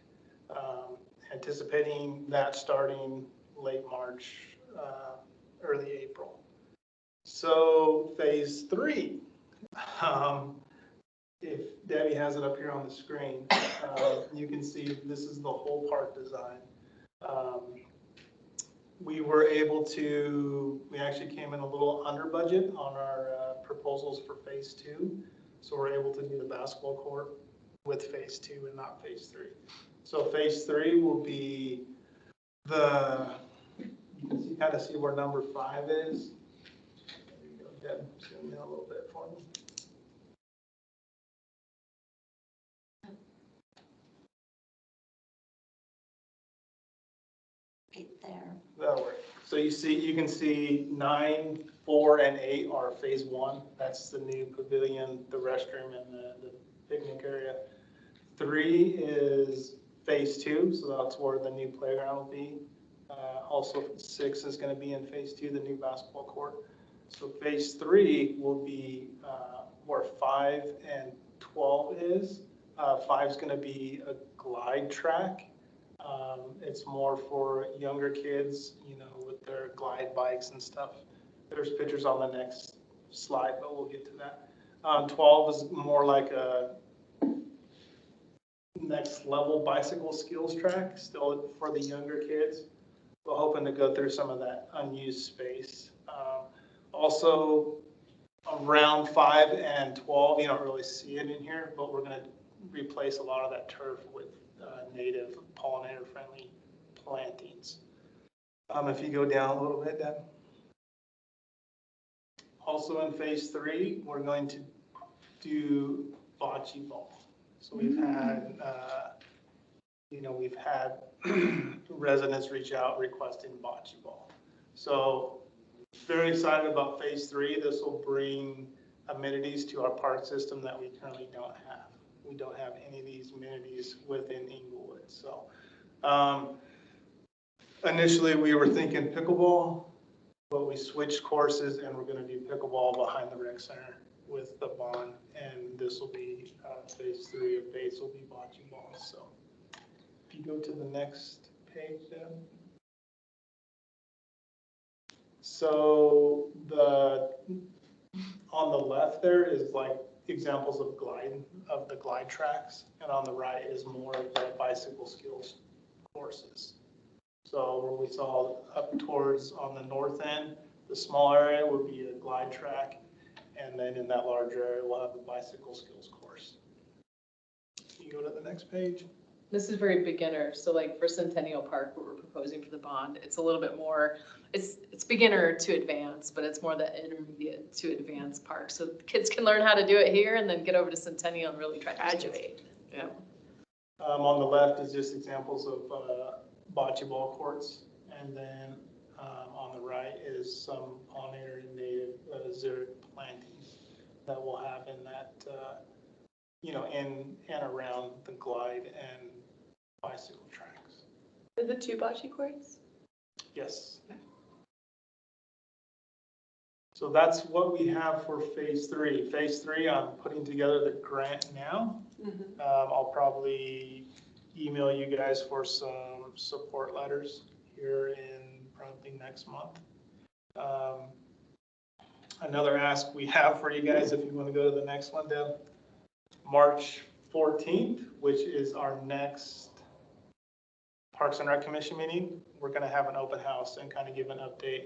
Anticipating that starting late March, early April. So phase 3, if Debbie has it up here on the screen, you can see this is the whole park design. We were able to, we actually came in a little under budget on our proposals for phase 2. So we're able to do the basketball court with phase 2 and not phase 3. So phase 3 will be you can kind of see where number 5 is. There you go, Deb, zoom in a little bit for me. Right there. That'll work. So you can see 9, 4, and 8 are phase 1. That's the new pavilion, the restroom, and the picnic area. 3 is phase 2, so that's where the new playground will be. Also 6 is going to be in phase 2, the new basketball court. So phase 3 will be where 5 and 12 is. 5's gonna be a glide track. It's more for younger kids, you know, with their glide bikes and stuff. There's pictures on the next slide, but we'll get to that. 12 is more like a next level bicycle skills track, still for the younger kids. We're hoping to go through some of that unused space. Also, around 5 and 12, you don't really see it in here, but we're gonna replace a lot of that turf with native pollinator-friendly plantings. If you go down a little bit, Deb. Also in phase 3, we're going to do bocce ball. So we've had, we've had residents reach out requesting bocce ball. So very excited about phase 3. This will bring amenities to our park system that we currently don't have. We don't have any of these amenities within Englewood. So initially we were thinking pickleball, but we switched courses and we're going to do pickleball behind the rec center with the bond, and this will be phase 3 of base will be bocce ball. So if you go to the next page, Deb. So on the left there is like examples of the glide tracks, and on the right is more of the bicycle skills courses. So where we saw up towards on the north end, the small area would be a glide track, and then in that larger area we'll have the bicycle skills course. You go to the next page. This is very beginner, so like for Centennial Park, what we're proposing for the bond, it's a little bit more, it's beginner to advanced, but it's more the intermediate to advanced park. So kids can learn how to do it here and then get over to Centennial and really try to graduate. Yeah. On the left is just examples of bocce ball courts, and then on the right is some pollinator and native xeric plantings that we'll have in that, in and around the glide and bicycle tracks. Are the 2 bocce courts? Yes. So that's what we have for phase 3. Phase 3, I'm putting together the grant now. I'll probably email you guys for some support letters here in probably next month. Another ask we have for you guys, if you want to go to the next one, Deb, March 14th, which is our next Parks and Rec Commission meeting, we're going to have an open house and kind of give an update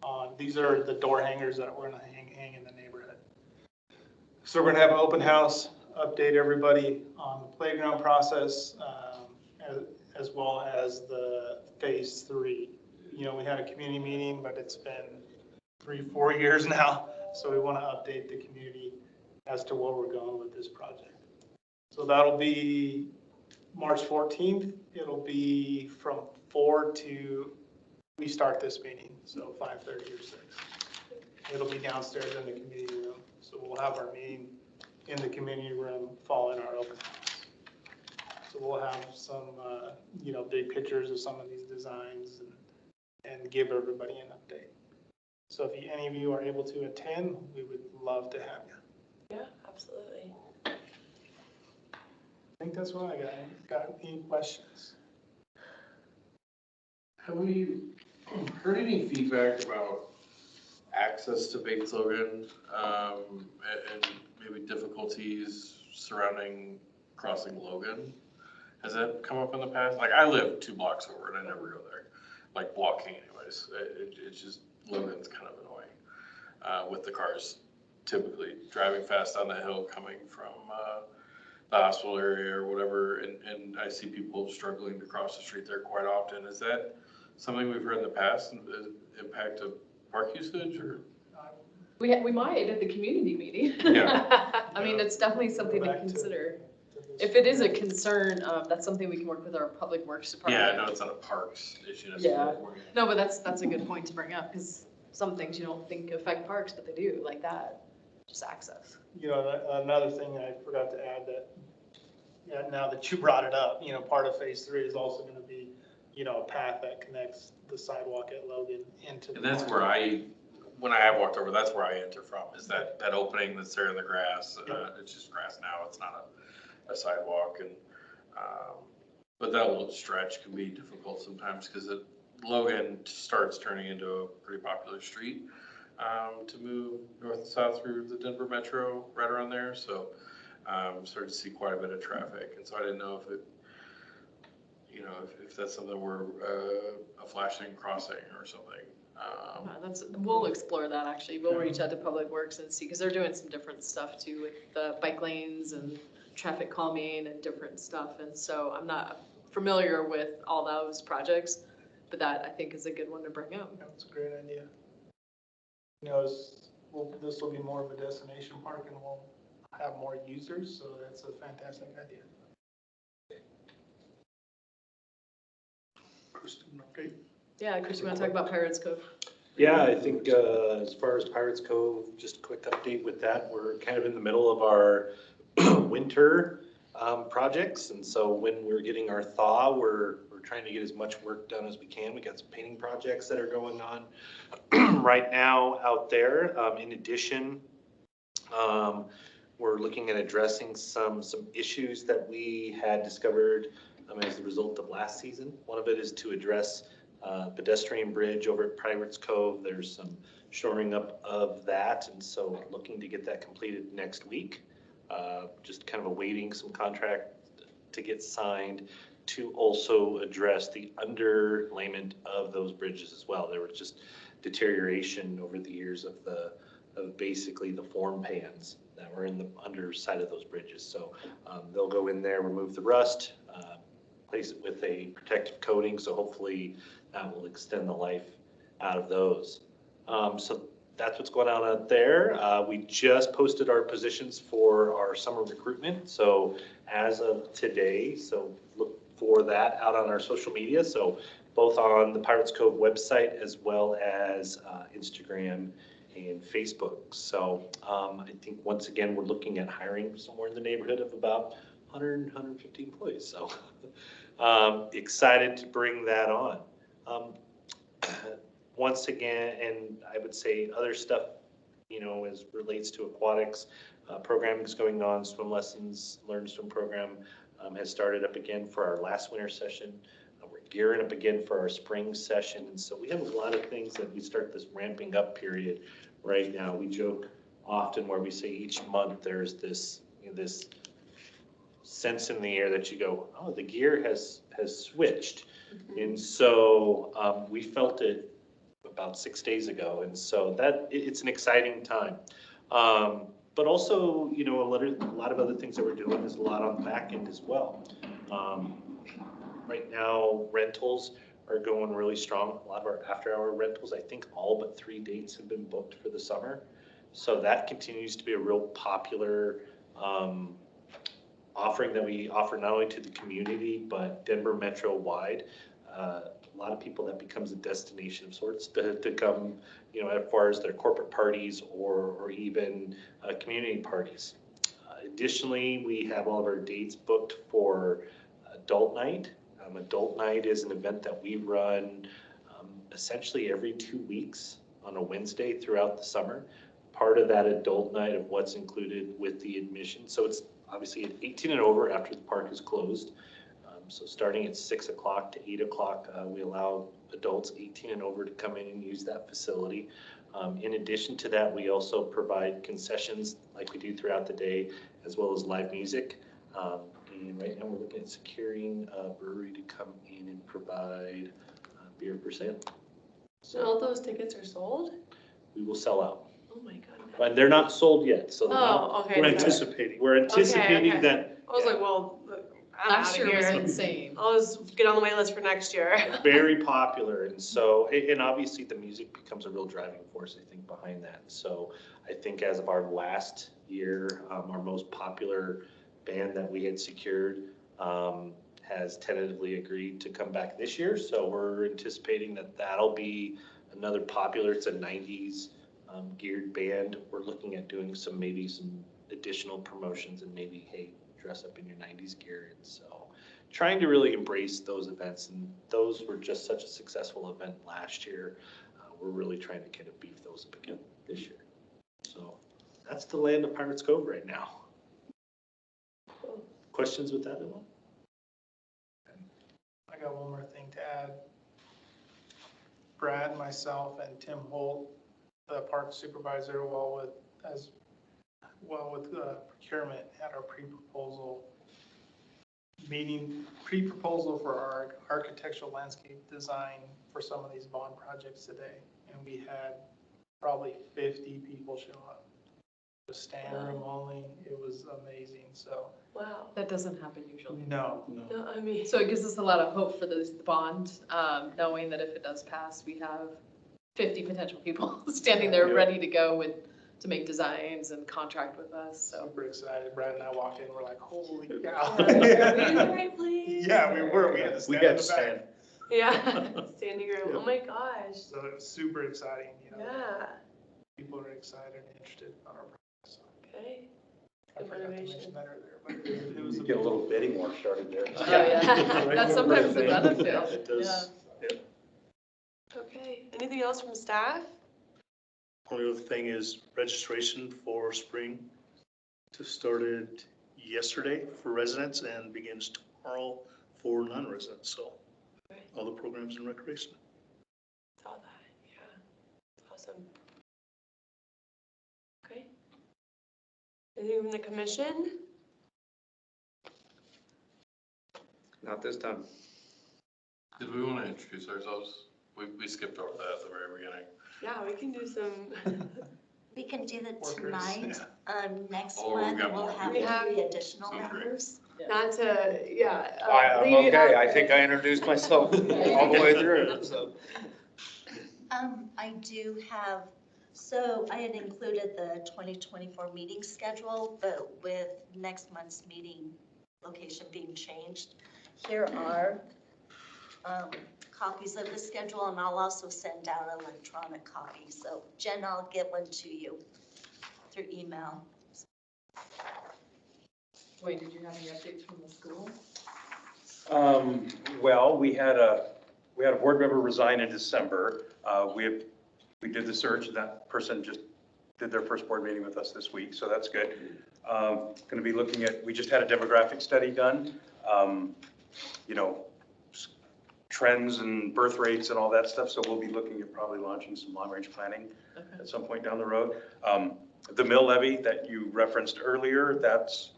on, these are the door hangers that we're going to hang in the neighborhood. So we're going to have an open house, update everybody on the playground process, as well as the phase 3. We had a community meeting, but it's been 3-4 years now. So we want to update the community as to where we're going with this project. So that'll be March 14th. It'll be from 4 to, we start this meeting, so 5:30 or 6. It'll be downstairs in the community room. So we'll have our meeting in the community room following our open house. So we'll have some, big pictures of some of these designs and give everybody an update. So if any of you are able to attend, we would love to have you. Yeah, absolutely. I think that's what I got. Got any questions? Have we heard any feedback about access to Bates Logan, and maybe difficulties surrounding crossing Logan? Has that come up in the past? Like, I live 2 blocks over and I never go there, like walking anyways. It's just, Logan's kind of annoying with the cars typically driving fast down the hill coming from the hospital area or whatever. And I see people struggling to cross the street there quite often. Is that something we've heard in the past, and impact of park usage, or? We might at the community meeting. Yeah. I mean, it's definitely something to consider. If it is a concern, that's something we can work with our public works department. Yeah, I know it's not a parks issue. Yeah. No, but that's a good point to bring up, because some things you don't think affect parks, but they do, like that, just access. Another thing I forgot to add that, now that you brought it up, part of phase 3 is also going to be, a path that connects the sidewalk at Logan into the And that's park. where I when I have walked over, that's where I enter from, is that opening that's there in the grass. It's just grass now, it's not a sidewalk, and, but that little stretch can be difficult sometimes, because Logan starts turning into a pretty popular street, to move north and south through the Denver Metro, right around there, so, started to see quite a bit of traffic, and so I didn't know if it, you know, if that's something where, a flashing crossing or something. We'll explore that actually. We'll reach out to Public Works and see, because they're doing some different stuff too with the bike lanes and traffic calming and different stuff. And so I'm not familiar with all those projects, but that I think is a good one to bring up. That's a great idea. You know, this will be more of a destination park and we'll have more users, so that's a fantastic idea. Kristen, okay. Yeah, Chris, you want to talk about Pirates Cove? Yeah, I think as far as Pirates Cove, just a quick update with that. We're kind of in the middle of our winter projects. And so when we're getting our thaw, we're trying to get as much work done as we can. We got some painting projects that are going on right now out there. In addition, we're looking at addressing some issues that we had discovered as a result of last season. One of it is to address pedestrian bridge over at Pirates Cove. There's some shoring up of that, and so looking to get that completed next week. Just kind of awaiting some contract to get signed to also address the underlayment of those bridges as well. There was just deterioration over the years of basically the form pans that were in the underside of those bridges. So they'll go in there, remove the rust, place it with a protective coating, so hopefully that will extend the life out of those. So that's what's going on out there. We just posted our positions for our summer recruitment. So as of today, so look for that out on our social media. So both on the Pirates Cove website as well as Instagram and Facebook. So I think once again, we're looking at hiring somewhere in the neighborhood of about 100, 150 employees. So excited to bring that on. Once again, and I would say other stuff, you know, as relates to aquatics, programming is going on. Swim lessons, learn swim program has started up again for our last winter session. We're gearing up again for our spring session. And so we have a lot of things that we start this ramping up period right now. We joke often where we say each month there's this, you know, this sense in the air that you go, oh, the gear has switched. And so we felt it about 6 days ago. And so that it's an exciting time. But also, you know, a lot of other things that we're doing is a lot on the back end as well. Right now, rentals are going really strong. A lot of our after-hour rentals, I think all but 3 dates have been booked for the summer. So that continues to be a real popular offering that we offer not only to the community, but Denver Metro wide. A lot of people, that becomes a destination of sorts to come, you know, as far as their corporate parties or even community parties. Additionally, we have all of our dates booked for Adult Night. Adult Night is an event that we run essentially every 2 weeks on a Wednesday throughout the summer. Part of that Adult Night of what's included with the admission. So it's obviously at 18 and over after the park is closed. So starting at 6 o'clock to 8 o'clock, we allow adults 18 and over to come in and use that facility. In addition to that, we also provide concessions like we do throughout the day, as well as live music. And right now we're looking at securing a brewery to come in and provide beer for sale. So all those tickets are sold? We will sell out. Oh my goodness. But they're not sold yet, so they're not. Oh, okay. We're anticipating. We're anticipating okay. that. I was yeah. like, well, I'm Last outta year was here. insane. I'll just get on the wait list for next year. Very popular, and so, and obviously the music becomes a real driving force, I think, behind that. So I think as of our last year, our most popular band that we had secured has tentatively agreed to come back this year. So we're anticipating that that'll be another popular, it's a 90s geared band. We're looking at doing maybe some additional promotions and maybe, hey, dress up in your 90s gear. And so trying to really embrace those events, and those were just such a successful event last year. we're really trying to kind of beef those up again this year. So that's the land of Pirates Cove right now. Questions with that at all? I got one more thing to add. Brad, myself, and Tim Holt, the park supervisor, as well with procurement, had our pre-proposal meeting, pre-proposal for our architectural landscape design for some of these bond projects today. And we had probably 50 people show up. The stand room only, it was amazing, so. Wow. That doesn't happen usually. No. No, I mean, So it gives us a lot of hope for the bond, knowing that if it does pass, we have 50 potential people standing there Yeah. ready to go to make designs and contract with us, so. Super excited. Brad and I walked in, we're like, holy cow. are we in the right place? Yeah, we were. We had to stand in the back. Yeah, standing room. Oh my gosh. So it's super exciting, you know. Yeah, People are excited and interested on our project. So okay. I Good forgot to motivation. mention that earlier, but it was. Get a little bidding war started there. Oh, yeah. That's sometimes the benefit. Yeah, it does. Okay, anything else from staff? Only other thing is registration for spring just started yesterday for residents and begins tomorrow for non-residents, so Okay. all the programs in recreation. Saw that, yeah. Awesome. Okay. Anything from the commission? Not this time. Did we want to introduce ourselves? We skipped over that at the very beginning. Yeah, we can do some. We can do that Workers, tonight. Next Oh, we month, got we'll more. have We have- 3 additional Sounds great. members. Not to, yeah. I'm leave it okay. out I there. think I introduced myself all the way through, so. I do have, so I had included the 2024 meeting schedule, but with next month's meeting location being changed, here are copies of the schedule, and I'll also send out electronic copies. So Jen, I'll get one to you through email. Wait, did you have any updates from the school? Well, we had a board member resign in December. We did the search, and that person just did their first board meeting with us this week, so that's good. Going to be looking at, we just had a demographic study done, you know, trends and birth rates and all that stuff, so we'll be looking at probably launching some long-range planning at some point down the road. The mill levy that you referenced earlier, that's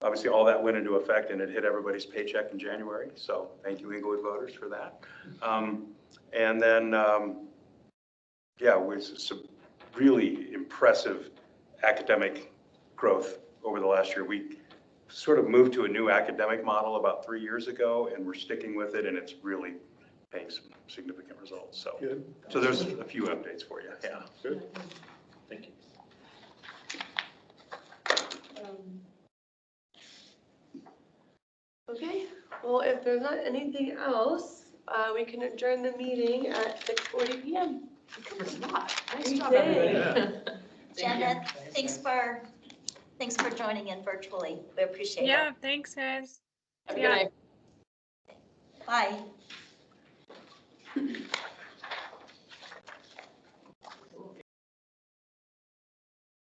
obviously all that went into effect and it hit everybody's paycheck in January. So thank you, Englewood voters, for that. And then, yeah, it was some really impressive academic growth over the last year. We sort of moved to a new academic model about 3 years ago, and we're sticking with it, and it's really paying some significant results. So, Good. so there's a few updates for you. Yeah. Good. Thank you. Okay, well, if there's not anything else, we can adjourn the meeting at 6:40 PM. We covered a lot. Nice We job, did. everybody. Janet, thanks for joining in virtually. We appreciate it. Yeah, thanks, guys. Have a Yeah. good night. Bye.